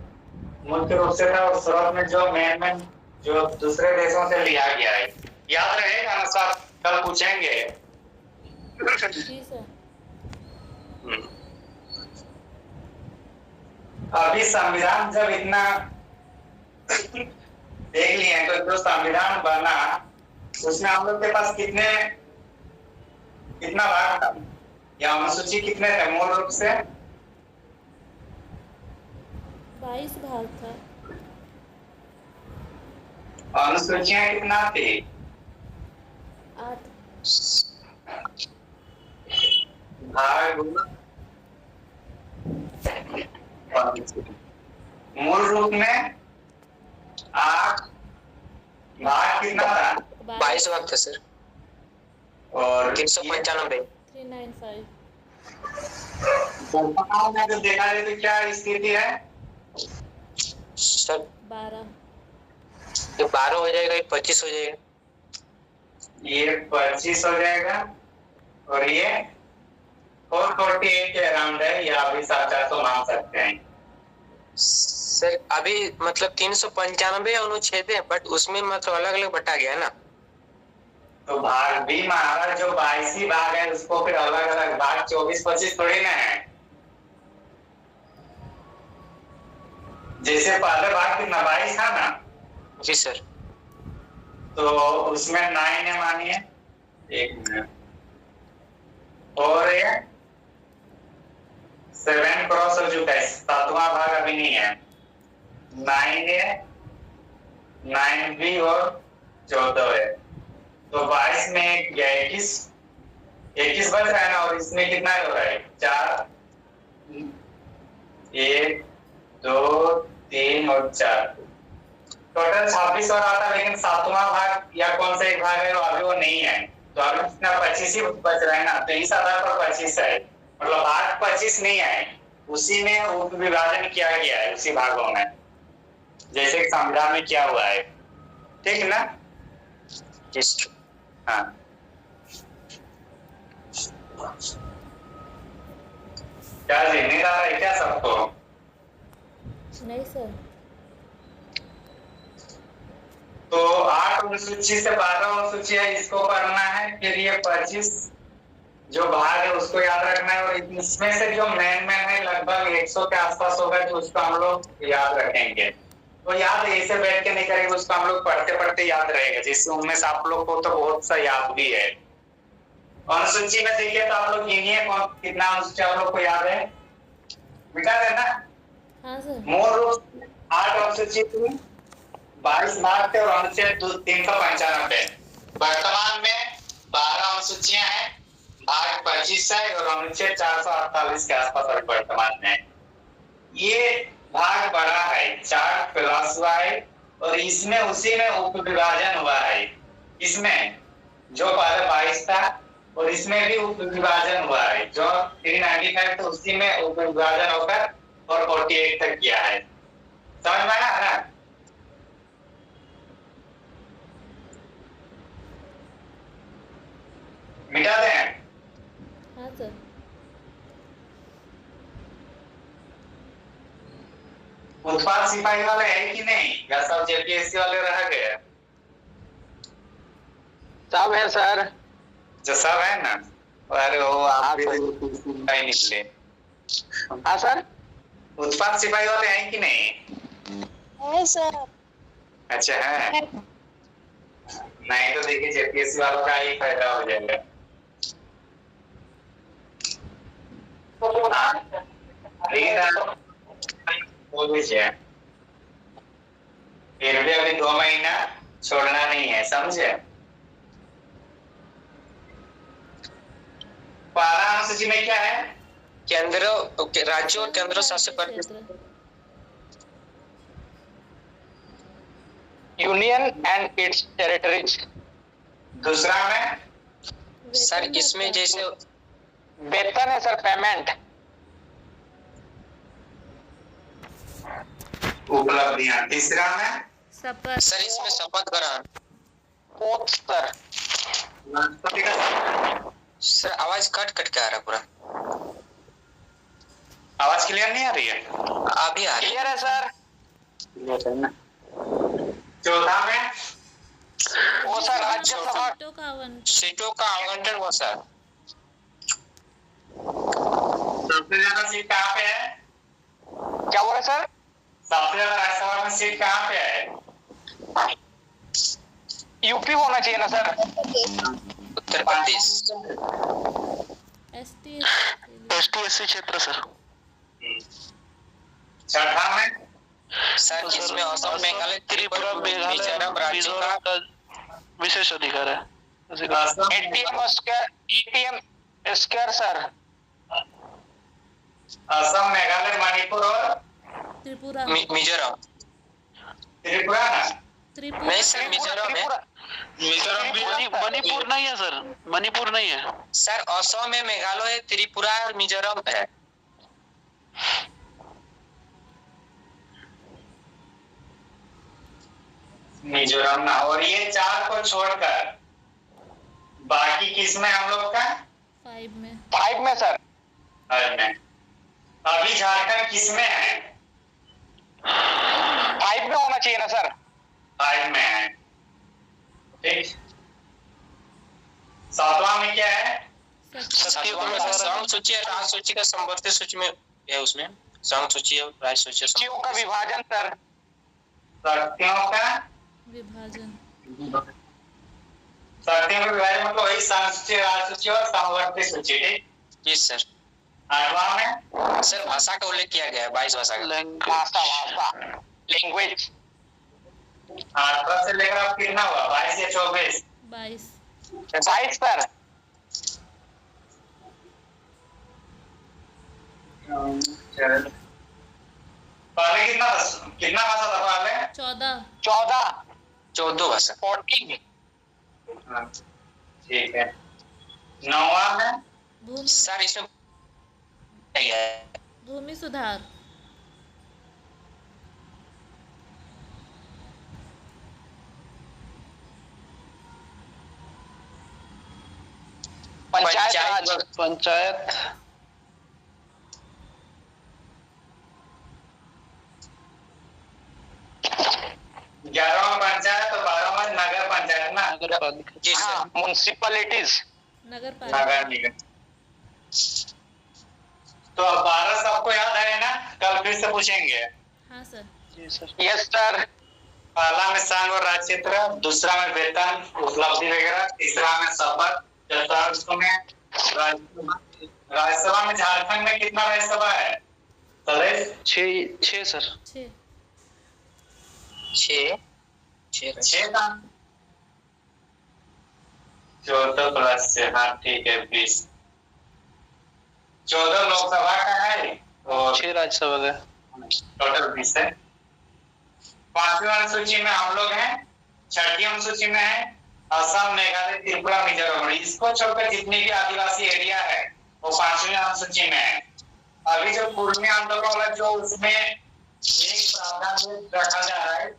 मुख्य रूप से था, और स्रोत में जो मेन जो दूसरे देशों से लिया गया है। याद रहेगा ना सब? कल पूछेंगे। जी सर। अभी संविधान जब इतना देख लिए तो जो संविधान बना उसमें हम लोग के पास कितना भाग था या अनुसूची कितने थे मूल रूप से? 22 भाग था। अनुसूचियां कितना थी? 8। भाग मूल रूप में 8 भाग कितना था? 22 भाग था सर। और 395। 395। में तो देखा जाए तो क्या स्थिति है सर? 12। ये 12 हो जाएगा, ये 25 हो जाएगा, ये 25 हो जाएगा, और ये 448 के अराउंड है, या अभी 700 मान सकते हैं सर। अभी मतलब 395 अनुच्छेद है, बट उसमें मतलब अलग अलग बटा गया है ना। तो भाग भी हमारा जो 22 भाग है उसको फिर अलग अलग भाग 24-25 थोड़ी ना है। जैसे पहले भाग कितना 22 था ना? जी सर। तो उसमें 9 है मानिए, 1 मिनट, और ये 7 क्रॉस हो चुका है, 7वां भाग अभी नहीं है। 9 है, 9 भी और 14 है, तो 22 में 21 बच रहा है ना, और इसमें कितना हो रहा है? 4, 1, 2, 3 और 4, टोटल 26 और आता, लेकिन 7वां भाग या कौन सा एक भाग है वो अभी वो नहीं है, तो अभी कितना 25 ही बच रहा है ना। तो इस आधार पर 25 है, मतलब भाग 25 नहीं है, उसी में उप विभाजन किया गया है उसी भागों में, जैसे कि संविधान में किया हुआ है। ठीक ना? हाँ, क्या जिम्मेदार है क्या सबको? नहीं सर। तो 8 अनुसूची से 12 अनुसूची है, इसको पढ़ना है। फिर ये 25 जो भाग है उसको याद रखना है, और इसमें से जो मेन है लगभग 100 के आसपास होगा, जो उसको हम लोग याद रखेंगे। तो याद ऐसे बैठ के नहीं करेंगे, उसको हम लोग पढ़ते पढ़ते याद रहेगा, जिससे उनमें से आप लोग को तो बहुत सा याद भी है। अनुसूची में देखिए तो आप लोग गिनिए कितना अनुसूची आप लोग को याद है, मिटा देना। हाँ सर। मूल रूप से 8 अनुसूची थी, 22 भाग थे और अनुच्छेद 395। वर्तमान में 12 अनुसूचियां हैं, भाग 25 है और अनुच्छेद 448 के आसपास अभी वर्तमान में है। ये भाग बड़ा है, 4 क्लास हुआ है, और इसमें उसी में उप विभाजन हुआ है। इसमें जो पहले 22 था और इसमें भी उप विभाजन हुआ है, जो 395 था उसी में उप विभाजन होकर और 48 तक किया है। समझ में आया ना? मिटा दें। हाँ सर। उत्पाद सिपाही वाले है कि नहीं, या सब जेपीएससी वाले रह गए? सब है सर। जो सब है ना, अरे वो आप भी सिपाही निकले। हाँ सर। उत्पाद सिपाही वाले हैं कि नहीं? है सर। अच्छा है। नहीं तो देखिए जेपीएससी वालों का ही फायदा हो जाएगा। फिर भी अभी 2 महीना छोड़ना नहीं है, समझे? 12 अनुसूची में क्या है? केंद्र राज्यों और केंद्र शासित प्रदेश, यूनियन एंड इट्स टेरिटरीज। दूसरा में सर इसमें जैसे वेतन है सर, पेमेंट। उपलब्धियां। तीसरा में शपथ। सर इसमें शपथ ग्रहण। Oath sir. राष्ट्रपति का। सर आवाज कट कट के आ रहा पूरा, आवाज क्लियर नहीं आ रही है? अभी आ रही है। क्लियर है सर। चौथा में वो सर राज्यसभा सीटों का आवंटन। सीटों का आवंटन हुआ सर। सबसे ज्यादा सीट कहाँ पे है? क्या बोले सर? सबसे ज्यादा राज्यसभा में सीट कहाँ पे है? यूपी होना चाहिए ना sir. Uttar Pradesh. ST ST क्षेत्र सर। छठा में सर इसमें असम, मेघालय, त्रिपुरा, मिजोरम राज्यों का विशेष अधिकार है। Assam, ATM square sir. Assam, Meghalaya, Manipur और त्रिपुरा। मिजोरम। त्रिपुरा ना? त्रिपुरा। नहीं सर मिजोरम है। मिजोरम भी मणिपुर नहीं है सर, मणिपुर नहीं है सर। असम में मेघालय है, त्रिपुरा और मिजोरम है। मिजोरम ना, और ये 4 को छोड़कर बाकी किस में हम लोग का? 5 में। 5 में सर। 5 में। अभी झारखंड किस में है? 5 में होना चाहिए ना सर। 5 में है, ठीक। 7वां में क्या है? संघ सूची है, राज्य सूची का संवर्धित सूची में है, उसमें संघ सूची है, राज्य सूची शक्तियों का विभाजन सर। शक्तियों का विभाजन। शक्तियों का विभाजन मतलब वही संघ सूची, राज्य सूची और संवर्धित सूची, ठीक। जी सर। 8वां में सर भाषा का उल्लेख किया गया है, 22 भाषा का। भाषा लैंग्वेज। 8वां से लेकर अब कितना हुआ? 22 या 24? 22। 22 सर। पहले कितना भाषा था पहले? 14। 14 भाषा। 14। ठीक है। 9वां में भूमि। सर इसमें भूमि सुधार। पंचायत। 11वां पंचायत और 12वां नगर पंचायत ना? जी सर। म्युनिसिपैलिटीज। नगर पालिका। नगर निगम। तो अब 12 सबको याद है ना? कल फिर से पूछेंगे। हाँ सर। जी सर। Yes sir. पहला में संघ और राज्य क्षेत्र, दूसरा में वेतन उपलब्धि वगैरह, तीसरा में शपथ, चौथा में राज्यसभा। राज्यसभा में झारखंड में कितना राज्यसभा है? 6 सर। 6। 6 का 14 प्लस 6, हाँ ठीक है 20। 14 लोकसभा का है और 6 राज्यसभा का। टोटल 20 है। 5वीं अनुसूची में हम लोग हैं, 6ठी अनुसूची में है असम, मेघालय, त्रिपुरा, मिजोरम। इसको छोड़कर जितनी भी आदिवासी एरिया है वो 5वीं अनुसूची में है। अभी जो पूर्वी आंदोलन वाला जो उसमें एक प्रावधान रखा जा रहा है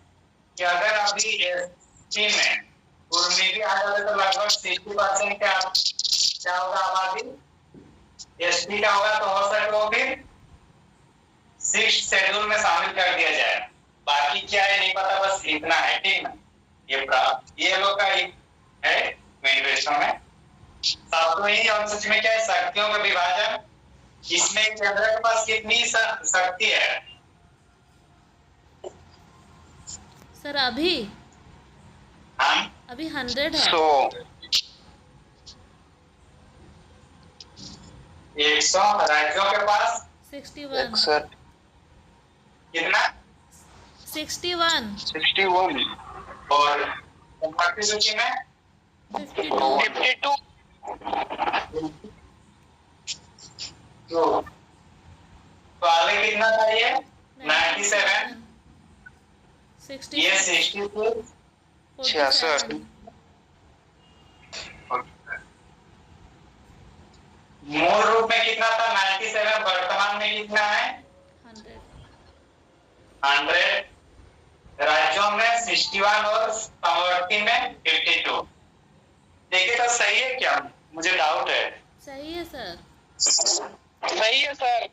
कि अगर अभी एसटी में पूर्वी भी आ जाए तो लगभग 60% क्या होगा आबादी एसटी का होगा, तो हो सके वो फिर 6th शेड्यूल में शामिल कर दिया जाए। बाकी क्या है नहीं पता, बस इतना है, ठीक ना? ये लोग का है मैनिफेस्टो में। 7वीं अनुसूची में क्या है? शक्तियों का विभाजन। इसमें केंद्र के पास कितनी शक्ति है? सर अभी हाँ, अभी 100 है। 100 राज्यों के पास 61। सर कितना? 61। 61 और बाकी सूची में 52। तो आगे कितना था ये? 97। 60। ये 62। 47। मूल रूप में कितना था? 97। वर्तमान में कितना है? 100। राज्यों में 61 और समवर्ती में 52। देखिए तो सही है क्या? मुझे डाउट है। सही है सर। सही है सर।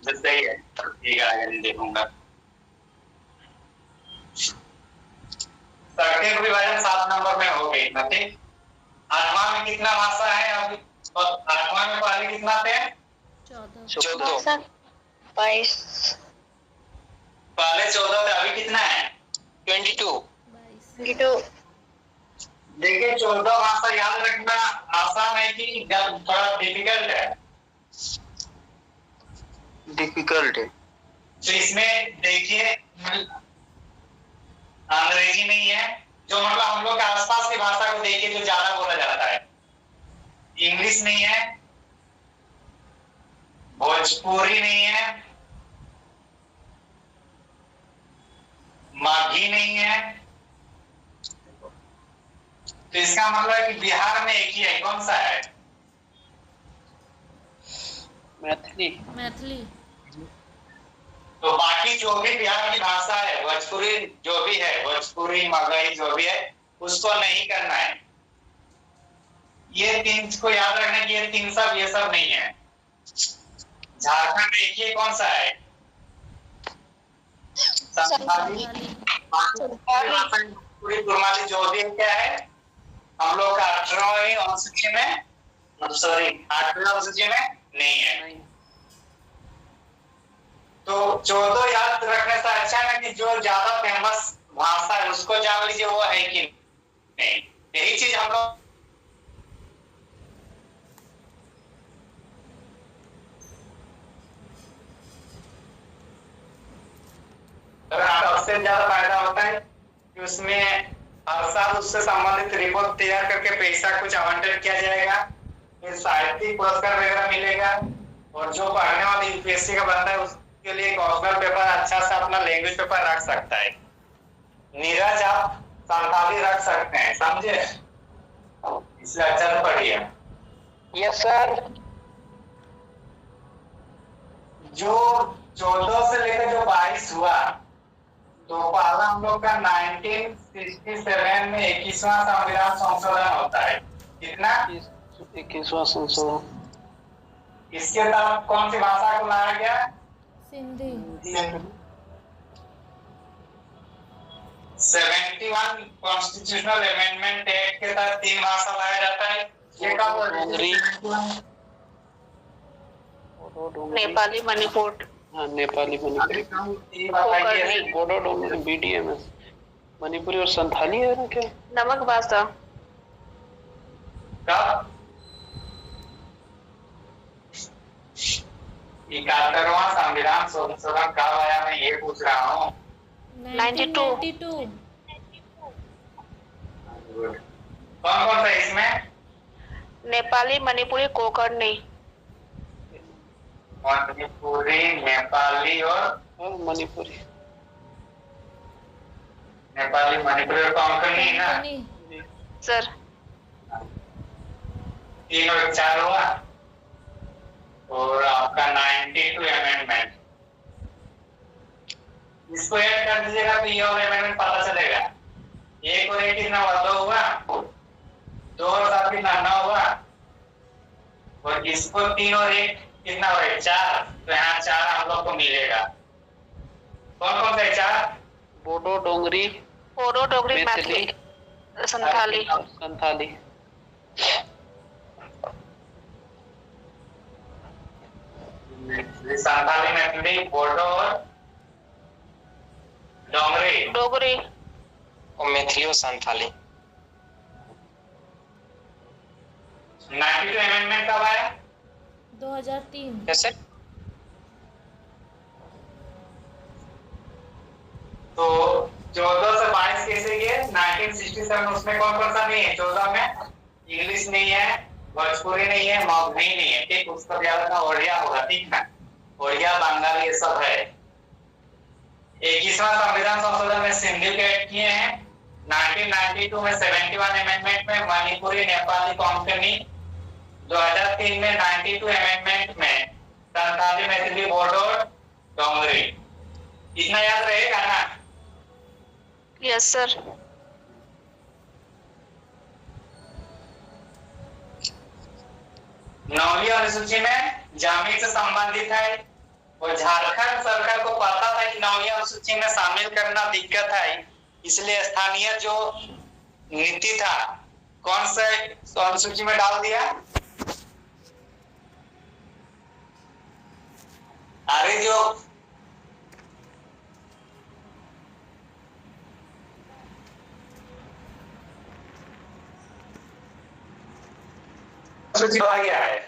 जब सही है ठीक है, आगे नहीं देखूंगा। शक्ति विभाजन 7 नंबर में हो गई ना, ठीक। 8वां में कितना भाषा है अभी? 8वां में पहले कितना थे? 14। 22। पहले 14 थे, अभी कितना है? 22। 22। देखिए 14 भाषा याद रखना आसान है कि थोड़ा डिफिकल्ट है? डिफिकल्ट है। तो इसमें देखिए अंग्रेजी नहीं है, जो मतलब हम लोग के आसपास की भाषा को देखिए जो ज्यादा बोला जाता है। इंग्लिश नहीं है, भोजपुरी नहीं है, माघी नहीं है। तो इसका मतलब है कि बिहार में एक ही है, कौन सा है? मैथिली। तो बाकी जो भी बिहार की भाषा है, भोजपुरी जो भी है, भोजपुरी मगही जो भी है, उसको नहीं करना है। ये 3 को याद रखना कि ये 3 सब ये सब नहीं है। झारखंड एक ही कौन सा है? संथाली। पूरी कुरमाली जो भी क्या है हम लोग का 18वीं अनुसूची में, सॉरी 8वीं अनुसूची में नहीं है। तो 14 याद रखने से अच्छा है ना कि जो ज्यादा फेमस भाषा है उसको जान लीजिए वो है कि नहीं। यही चीज हम लोग सबसे ज्यादा फायदा होता है कि उसमें हर साल उससे संबंधित रिपोर्ट तैयार करके पैसा कुछ आवंटन किया जाएगा, फिर साहित्यिक पुरस्कार वगैरह मिलेगा। और जो पढ़ने वाला यूपीएससी का बंदा है उसके लिए एक ऑप्शनल पेपर अच्छा सा अपना लैंग्वेज पेपर रख सकता है। नीरज आप संथाली रख सकते हैं, समझे? इसलिए अच्छा से पढ़िए। Yes sir. जो 14 से लेकर जो 22 हुआ, तो पहला हम लोग का 1967 में 21वां संविधान संशोधन होता है। कितना? 21वां संशोधन। इसके तहत कौन सी भाषा को लाया गया? सिंधी। 71 कॉन्स्टिट्यूशनल अमेंडमेंट एक्ट के तहत 3 भाषा लाया जाता है। ये कब? बोडो डोंगरी। नेपाली मणिपुर हाँ नेपाली मणिपुरी, कोकरनी, बोडो डोंगरी BDMS, मणिपुरी और संथाली है ना क्या? नमक भाषा, कब 71वां संविधान संशोधन कब आया, मैं ये पूछ रहा हूँ। 1992। कौन कौन सा इसमें? नेपाली मणिपुरी कोकरनी, मणिपुरी, नेपाली और मणिपुरी। नेपाली, मणिपुरी और कोंकणी ना, कोंकणी। सर 3 और 4 हुआ। और आपका 92 अमेंडमेंट, इसको ऐड कर दीजिएगा तो ये और अमेंडमेंट पता चलेगा। 1 और 1 कितना हुआ? 2 हुआ। 2 और 7 कितना? 9 हुआ। और इसको 3 और 1 कितना हुआ? 4। तो यहाँ 4 हम लोग को मिलेगा। कौन कौन से 4? बोडो डोंगरी, बोडो डोगरी, मैथिली, मैथिली, संथाली, संथाली। संथाली, मैथिली, बोडो और डोगरी। डोगरी, और मैथिली और संथाली। 92 अमेंडमेंट कब आया? 2003। कैसे? तो 14 से 22 कैसे गए? 1967 उसमें कौन कौन सा नहीं है? 14 में इंग्लिश नहीं है, भोजपुरी नहीं है, मगही नहीं है, ठीक। उसका ज्यादा का ओडिया होगा, ठीक ना। ओडिया, बंगाली ये सब है। 21वां संविधान संशोधन में सिंधिल के ऐड किए हैं। 1992 में 71 अमेंडमेंट में मणिपुरी, नेपाली, कोंकणी। 2003 में 92 अमेंडमेंट में संथाली, मैथिली, बोडो और डोगरी। इतना याद रहेगा ना? Yes sir. 9वीं अनुसूची में जमीन से संबंधित है और झारखंड सरकार को पता था कि 9वीं अनुसूची में शामिल करना दिक्कत है, इसलिए स्थानीय जो नीति था कौन से अनुसूची में डाल दिया? अरे जो अनुसूची आ गया है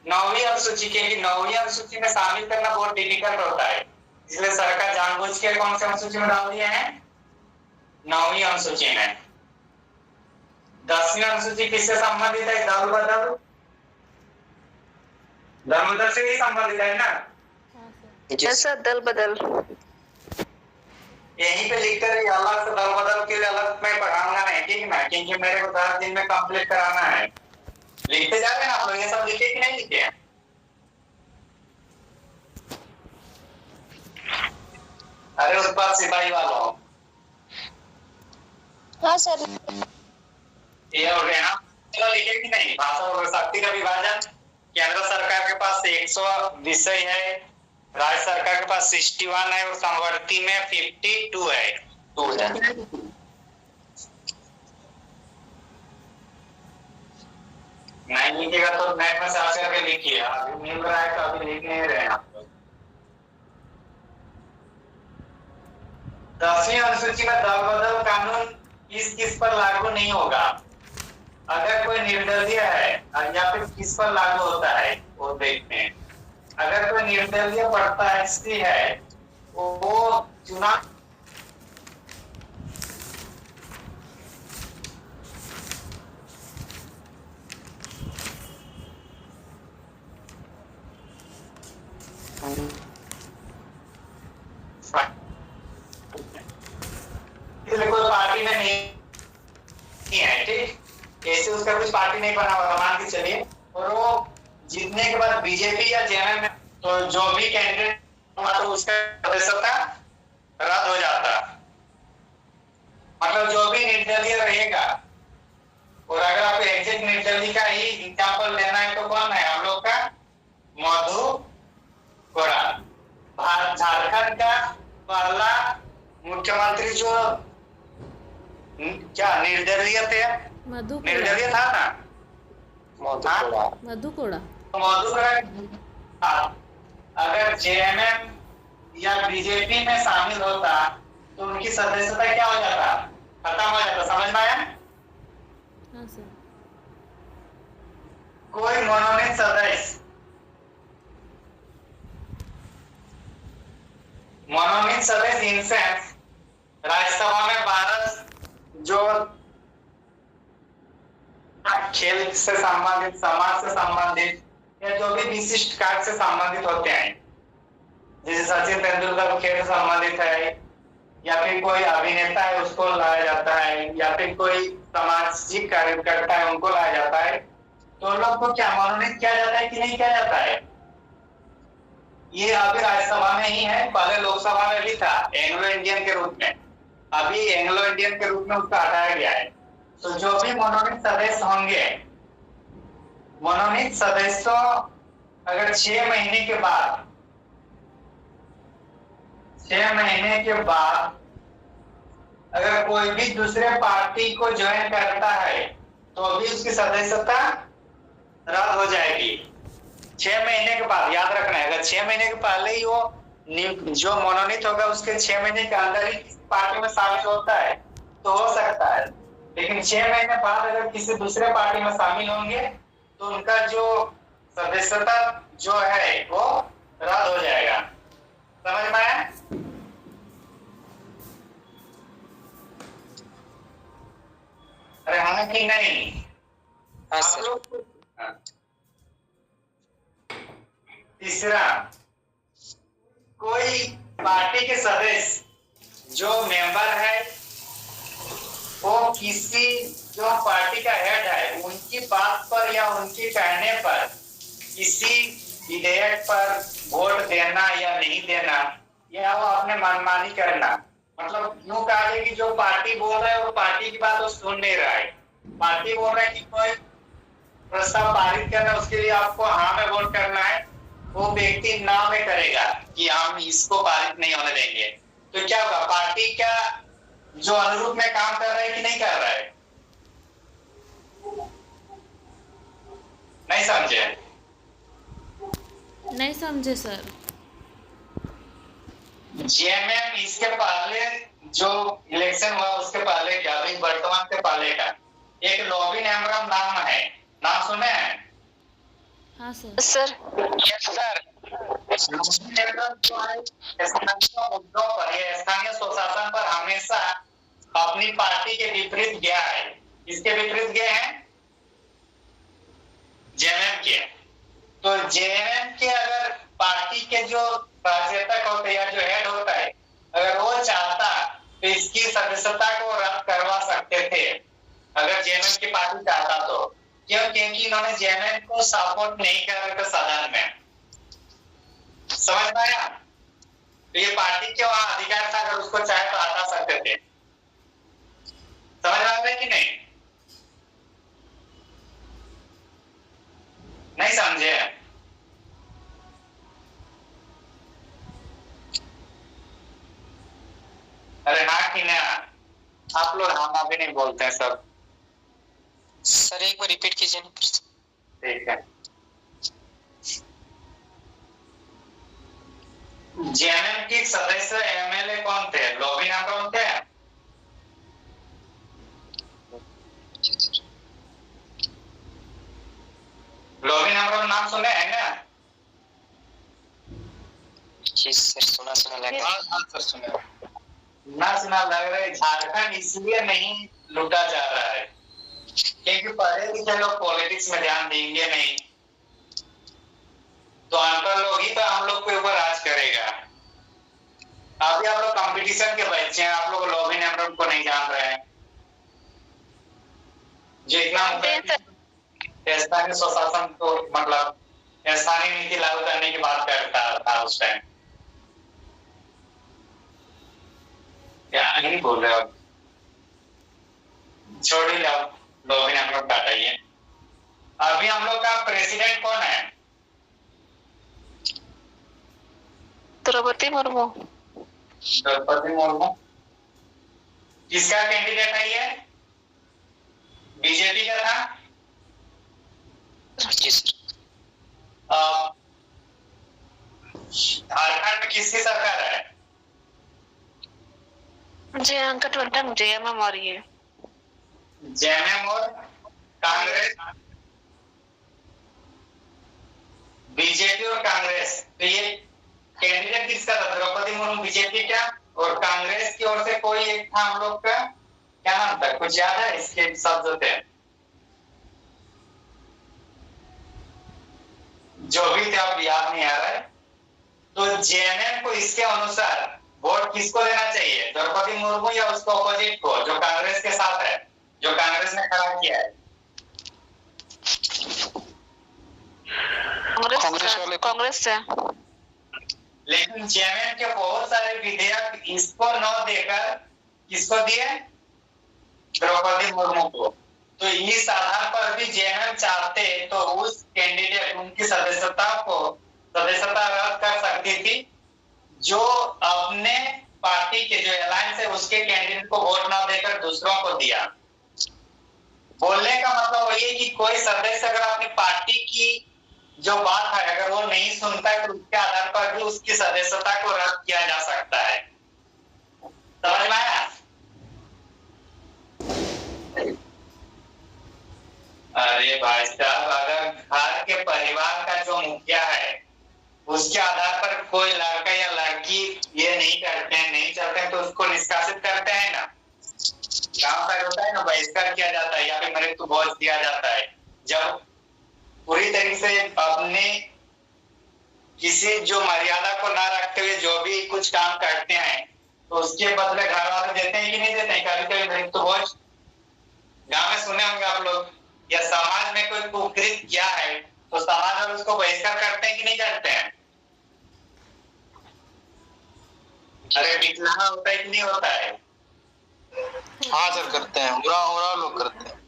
9वीं अनुसूची के, 9वीं अनुसूची में शामिल करना बहुत डिफिकल्ट होता है, इसलिए सरकार जानबूझ के कौन से अनुसूची में डाल दिए हैं? 9वीं अनुसूची में। 10वीं अनुसूची किससे संबंधित है? दल बदल, दल बदल से ही संबंधित है ना। हाँ सर। यस सर, दल बदल। यहीं पे लिख कर अलग से दल बदल के लिए अलग मैं पढ़ाऊंगा नहीं, ठीक ना, क्योंकि मेरे को 10 दिन में कंप्लीट कराना है। लिखते जा रहे हैं आप लोग, ये सब लिखे कि नहीं लिखे? अरे उस बात सिपाही वालों, हाँ सर। ये हो गया ना, चलो लिखे कि नहीं? भाषा और शक्ति का विभाजन, केंद्र सरकार के पास 100 विषय है, राज्य सरकार के पास 61 है और समवर्ती में 52 है। 2000 नहीं लिखेगा तो नेट में सर्च करके लिखिए। अभी मिल रहा है तो अभी लिख नहीं रहे हैं आप लोग। 10वीं अनुसूची में दल बदल कानून किस पर लागू नहीं होगा? अगर कोई निर्दलीय है या फिर किस पर लागू होता है वो देखते हैं। अगर कोई निर्दलीय प्रत्याशी है वो चुनाव कोई पार्टी में नहीं है, ठीक। ऐसे उसका कुछ पार्टी नहीं बना हुआ, मान के चलिए, और वो जीतने के बाद बीजेपी या जेएमएम में, तो जो भी कैंडिडेट हुआ तो उसका सदस्यता रद्द हो जाता। मतलब जो भी निर्दलीय रहेगा, और अगर आप एग्जैक्ट निर्दलीय का ही एग्जाम्पल लेना है तो कौन है हम लोग का? मधु कोड़ा। झारखंड का पहला मुख्यमंत्री जो क्या निर्दलीय थे? मधु निर्दलीय था ना? मधु कोड़ा। मधुकर अगर जेएमएम या बीजेपी में शामिल होता तो उनकी सदस्यता क्या हो जाता, खत्म हो जाता। समझ में आया? हाँ सर। कोई मनोनीत सदस्य इन सेंस राज्यसभा में 12 जो खेल से संबंधित, समाज से संबंधित या जो भी विशिष्ट कार्य से संबंधित होते हैं, जैसे सचिन तेंदुलकर खेल से संबंधित है, या फिर कोई अभिनेता है उसको लाया जाता है, या फिर कोई सामाजिक कार्यकर्ता है उनको लाया जाता है, तो लोग को क्या मनोनीत किया जाता है कि नहीं किया जाता है? ये अभी राज्यसभा में ही है, पहले लोकसभा में भी था एंग्लो इंडियन के रूप में, अभी एंग्लो इंडियन के रूप में उसका हटाया गया है। तो जो भी मनोनीत सदस्य होंगे, मनोनीत सदस्यों अगर 6 महीने के बाद 6 महीने के बाद अगर कोई भी दूसरे पार्टी को ज्वाइन करता है तो भी उसकी सदस्यता रद्द हो जाएगी 6 महीने के बाद। याद रखना है, अगर 6 महीने के पहले ही वो जो मनोनीत होगा उसके 6 महीने के अंदर ही किसी पार्टी में शामिल होता है तो हो सकता है, लेकिन 6 महीने बाद अगर किसी दूसरे पार्टी में शामिल होंगे तो उनका जो सदस्यता जो है वो रद्द हो जाएगा। समझ में आया? अरे हाँ कि नहीं? हाँ आप सर। लोग तीसरा, कोई पार्टी के सदस्य जो मेंबर है वो किसी जो पार्टी का हेड है उनकी बात पर या उनके कहने पर किसी विधेयक पर वोट देना या नहीं देना, या वो अपने मनमानी करना, मतलब यूं कहा जाए कि जो पार्टी बोल रहा है वो पार्टी की बात वो सुन नहीं रहा है। पार्टी बोल रहा है कि कोई प्रस्ताव पारित करना, उसके लिए आपको हाँ में वोट करना है, वो व्यक्ति ना में करेगा कि हम इसको पारित नहीं होने देंगे, तो क्या होगा? पार्टी क्या जो अनुरूप में काम कर रहा है कि नहीं कर रहा है? नहीं समझे? नहीं समझे सर। जेएमएम इसके पहले जो इलेक्शन हुआ उसके पहले का, अभी वर्तमान के पहले का एक लॉबिन एमरम नाम है, नाम सुने हैं? हाँ सर। Sir yes sir. स्थानीय मुद्दों पर या स्थानीय स्वशासन पर हमेशा अपनी पार्टी के विपरीत गया है। किसके विपरीत गए हैं? जेएमएम के। तो जेएमएम के अगर पार्टी के जो राजनेता होते हैं या जो हेड होता है, अगर वो चाहता तो इसकी सदस्यता को रद्द करवा सकते थे, अगर जेएमएम की पार्टी चाहता तो। क्यों? क्योंकि इन्होंने जेएमएम को सपोर्ट नहीं कर रहे थे सदन में। समझ में आया? तो ये पार्टी के वहां अधिकार था, अगर उसको चाहे तो हटा सकते थे। समझ में आ रहा है कि नहीं? नहीं समझे? अरे हाँ कि ना? आप लोग हाँ भी नहीं बोलते हैं सब। सर एक बार रिपीट कीजिए ना। ठीक है। जेएमएम के सदस्य एमएलए कौन थे? लॉबिन एमरम थे। लॉबिन एमरम नाम सुने हैं ना? जी सर, सुना सुना लगा। हाँ सर सुने। ना सुना लग रहा है। झारखंड इसलिए नहीं लूटा जा रहा है क्योंकि पढ़े लिखे लोग पॉलिटिक्स में ध्यान देंगे नहीं, तो अनपढ़ लोग ही तो हम लोग के ऊपर राज करेगा। अभी आप लोग कंपटीशन के बच्चे हैं, आप लोग लॉबिन एमरम को नहीं जान रहे हैं, जो इतना स्थानीय स्वशासन को मतलब स्थानीय नीति लागू करने की बात करता था उस टाइम। क्या नहीं बोल रहे हो? छोड़ ही जाओ, लॉबिन एमरम हटाइए। अभी हम लोग का प्रेसिडेंट कौन है? द्रौपदी मुर्मू। द्रौपदी मुर्मू। किसका कैंडिडेट है ये? बीजेपी का था। जी सर। किसकी सरकार है? जयंत गठबंधन जेएमएम और ये जेएमएम और कांग्रेस, बीजेपी और कांग्रेस। तो ये कैंडिडेट किसका था? द्रौपदी मुर्मू बीजेपी का, और कांग्रेस की ओर से कोई एक था हम लोग का, क्या नाम था, कुछ याद है इसके शब्द थे? जो भी थे अब याद नहीं आ रहा है। तो जेएमएम को इसके अनुसार वोट किसको देना चाहिए? द्रौपदी मुर्मू या उसको अपोजिट को, जो कांग्रेस के साथ है, जो कांग्रेस ने खड़ा किया है? कांग्रेस से। लेकिन जेएमएम के बहुत सारे विधेयक इसको न देकर किसको दिए? द्रौपदी मुर्मू को। तो इस आधार पर भी जेएमएम चाहते तो उस कैंडिडेट उनकी सदस्यता रद्द कर सकती थी, जो अपने पार्टी के जो अलायंस है उसके कैंडिडेट को वोट ना देकर दूसरों को दिया। बोलने का मतलब वही है कि कोई सदस्य अगर अपनी पार्टी की जो बात है अगर वो नहीं सुनता है तो उसके आधार पर भी उसकी सदस्यता को रद्द किया जा सकता है। समझ में आया? अरे भाई साहब, अगर घर के परिवार का जो मुखिया है उसके आधार पर कोई लड़का या लड़की ये नहीं करते हैं, नहीं चलते हैं, तो उसको निष्कासित करते हैं ना। गांव का होता है ना, बहिष्कार किया जाता है या फिर मृत्यु भोज दिया जाता है। जब पूरी तरीके से अपने किसी जो मर्यादा को ना रखते हुए जो भी कुछ काम करते हैं तो उसके बदले घर वाले देते हैं कि नहीं देते हैं? कभी कभी मृत्यु भोज गाँव में सुने होंगे आप लोग। या समाज में कोई कुकृत किया है तो समाज वाले उसको बहिष्कार करते हैं कि नहीं करते हैं? अरे बिकलाना होता है कि नहीं होता है? हाँ सर, करते हैं, बुरा लोग करते हैं।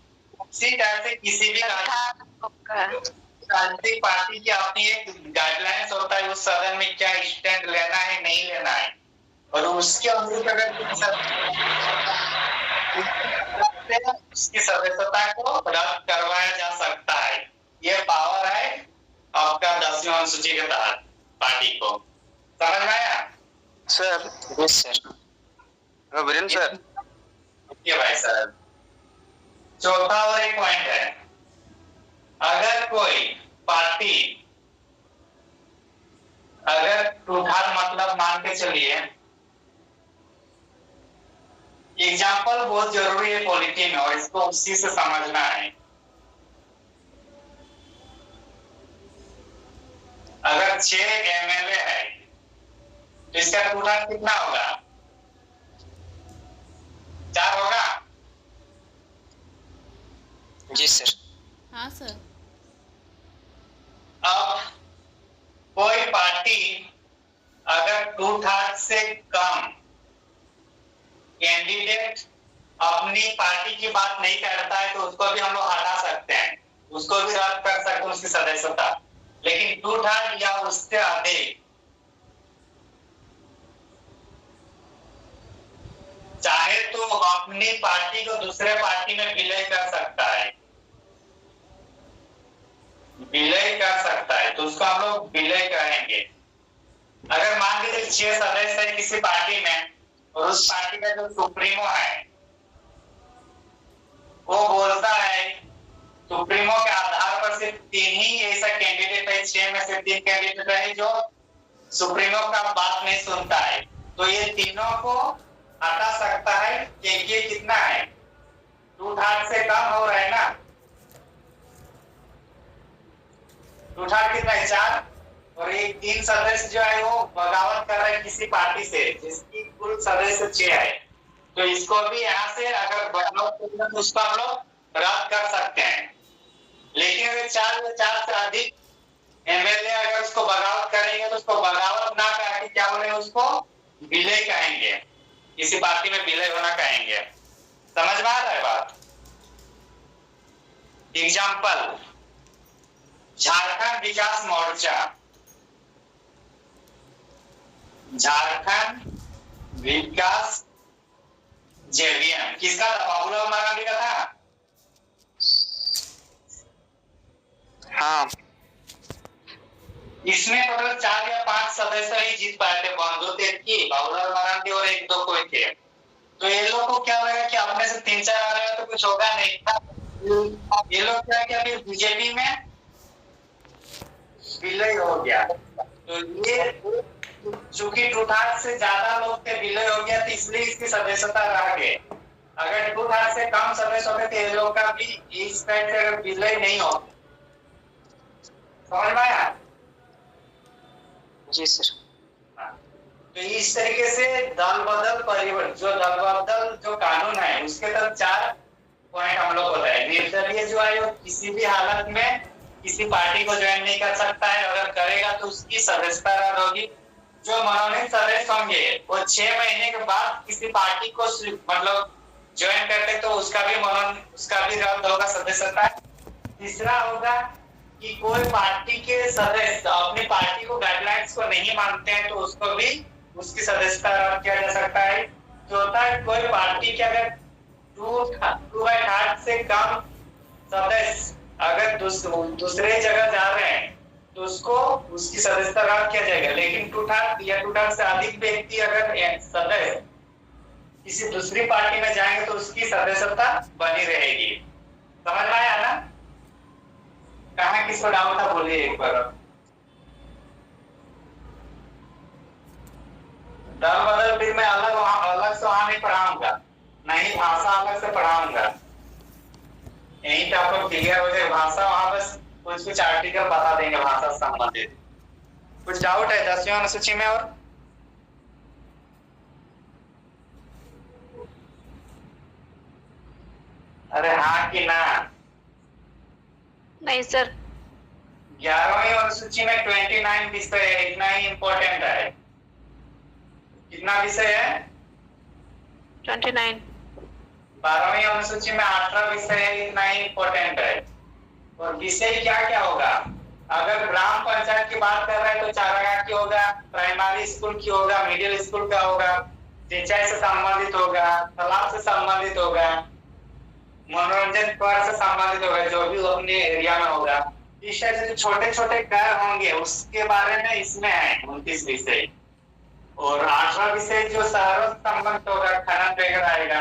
उसी तरह से किसी भी राजनीतिक पार्टी की अपनी एक गाइडलाइंस होता है उस सदन में क्या स्टैंड लेना है, नहीं लेना है, और उसके अनुरूप अगर उसकी सदस्यता को रद्द करवाया जा सकता है। ये पावर है आपका 10वीं अनुसूची के तहत पार्टी को। समझ में आया? Sir. Yes sir. Virendra sir. ये भाई साहब, चौथा और एक पॉइंट है, अगर कोई पार्टी अगर टूठार मतलब मान के चलिए, एग्जाम्पल बहुत जरूरी है पॉलिटी में और इसको उसी से समझना है। अगर 6 एमएलए है तो इसका टूठार कितना होगा? 4 होगा? जी सर। हाँ सर। अब कोई पार्टी अगर 2/3 से कम कैंडिडेट अपनी पार्टी की बात नहीं करता है तो उसको भी हम लोग हटा सकते हैं, उसको भी रद्द कर सकते हैं उसकी सदस्यता। लेकिन 2/3 या उससे अधिक चाहे तो अपनी पार्टी को दूसरे पार्टी में विलय कर सकता है, विलय कर सकता है, तो उसको हम लोग विलय कहेंगे। अगर मान लीजिए 6 सदस्य है किसी पार्टी में और उस पार्टी का जो सुप्रीमो है वो बोलता है, सुप्रीमो के आधार पर सिर्फ 3 ही ऐसा कैंडिडेट है, 6 में से 3 कैंडिडेट है जो सुप्रीमो का बात नहीं सुनता है, तो ये तीनों को हटा सकता है। ये कितना है? 2/3 से कम हो रहा है ना? 2/3 कितना है? 4। और एक 3 सदस्य जो है वो बगावत कर रहे हैं किसी पार्टी से जिसकी कुल सदस्य 6 है, तो इसको भी यहाँ से अगर बगावत करेंगे तो उसको हम लोग रद्द कर सकते हैं। लेकिन अगर 4 से अधिक एमएलए अगर उसको बगावत करेंगे तो उसको बगावत ना कह क्या बोलेंगे, उसको विलय कहेंगे, किसी पार्टी में विलय होना कहेंगे। समझ में आ रहा है बात? एग्जाम्पल, झारखंड विकास मोर्चा, झारखंड विकास जेवीएम किसका था? बाबूलाल मरांडी का था। हाँ। इसमें टोटल 4 या 5 सदस्य ही जीत पाए थे। बंधु तिर्की, बाबूलाल मरांडी और 1-2 कोई थे। तो ये लोग को क्या लगा कि अपने से 3-4 आ रहे हैं तो कुछ होगा नहीं। ये लोग क्या किया, अभी बीजेपी में विलय हो गया। तो ये चूंकि 2/3 से ज्यादा लोग के विलय हो गया, तो इसलिए इसकी सदस्यता रह गई। अगर 2/3 से कम सदस्य होते तो ये लोग का भी इस टाइप से विलय नहीं हो। समझ में आया? जी सर। तो इस तरीके से दल बदल परिवर्तन जो कानून है उसके तहत 4 पॉइंट हम लोग बताए। निर्दलीय जो आयोग किसी भी हालत में किसी पार्टी को ज्वाइन नहीं कर सकता है। अगर करेगा तो उसकी सदस्यता रद्द होगी। जो मनोनीत सदस्य होंगे वो 6 महीने के बाद किसी पार्टी को मतलब ज्वाइन करते तो उसका भी रद्द होगा सदस्यता। तीसरा होगा कि कोई पार्टी के सदस्य अपनी पार्टी को गाइडलाइंस को नहीं मानते हैं तो उसको भी उसकी सदस्यता रद्द किया जा सकता है। चौथा है, कोई पार्टी के अगर 2/3 से कम सदस्य अगर दूसरे जगह जा रहे हैं तो उसको उसकी सदस्यता रद्द किया जाएगा। लेकिन 2/3 से अधिक व्यक्ति अगर सदस्य किसी दूसरी पार्टी में जाएंगे तो उसकी सदस्यता बनी रहेगी। समझ में आया ना? कहाँ किसको डाउट था बोलिए एक बार। दल बदल फिर मैं अलग से वहां नहीं पढ़ाऊंगा, नहीं भाषा अलग से पढ़ाऊंगा। यहीं पे आपको क्लियर हो जाए। भाषा वहां बस कुछ आर्टिकल बता देंगे भाषा से संबंधित। कुछ डाउट है 10वीं अनुसूची में? और अरे हाँ कि ना? नहीं सर। 11वीं अनुसूची में 29 विषय है, इतना ही इम्पोर्टेंट है। कितना विषय है? 29। 12वीं अनुसूची में 18 विषय है, इतना ही इम्पोर्टेंट है। और विषय क्या क्या होगा? अगर ग्राम पंचायत की बात कर रहे हैं तो चारागाह की होगा, प्राइमरी स्कूल की होगा, मिडिल स्कूल का होगा, सिंचाई से संबंधित होगा, तालाब से संबंधित होगा, मनोरंजन पर से संबंधित होगा, जो भी अपने एरिया में होगा। इस टाइप से जो छोटे छोटे कार्य होंगे उसके बारे में इसमें है 29 विषय। और 18 विषय जो शहरों से संबंधित होगा, खनन वगैरह आएगा,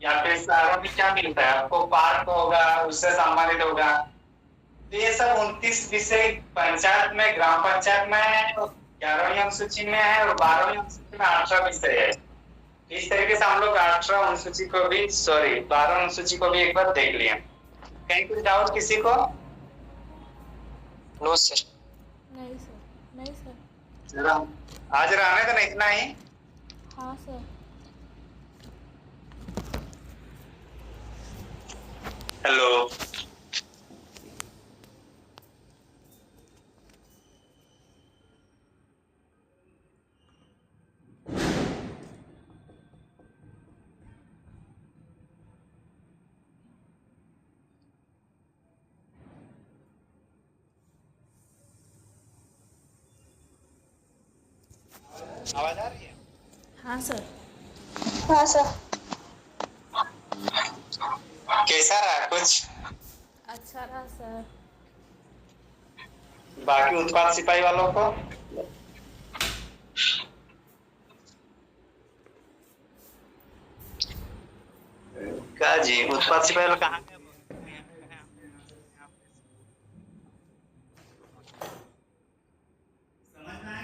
या फिर शहरों में क्या मिलता है आपको, पार्क होगा, उससे संबंधित होगा। तो ये सब 29 विषय पंचायत में, ग्राम पंचायत में है, 11वीं अनुसूची में है, और 12वीं अनुसूची में 18 विषय है। इस तरीके से हम लोग 12 अनुसूची को भी एक बार देख लिए। कहीं कुछ डाउट किसी को? No sir. नहीं सर। आज रहने तो नहीं, इतना ही। हाँ सर। हेलो, आवाज आ रही है? हाँ सर। हाँ सर। कैसा रहा कुछ? अच्छा रहा सर। बाकी उत्पाद सिपाही वालों को? क्या जी, उत्पाद सिपाही वालों कहाँ गए?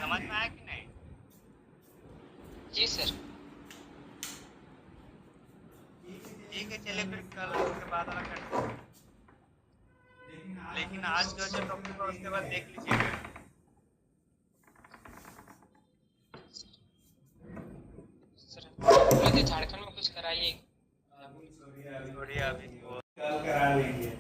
समझ में आया कि नहीं? जी सर। ठीक है, चलिए फिर कल उसके बाद वाला करते हैं। लेकिन आज जो टॉपिक है उसके बाद देख लीजिएगा। सर बोले थे झारखंड में कुछ कराइए। अभी कल करा लेंगे।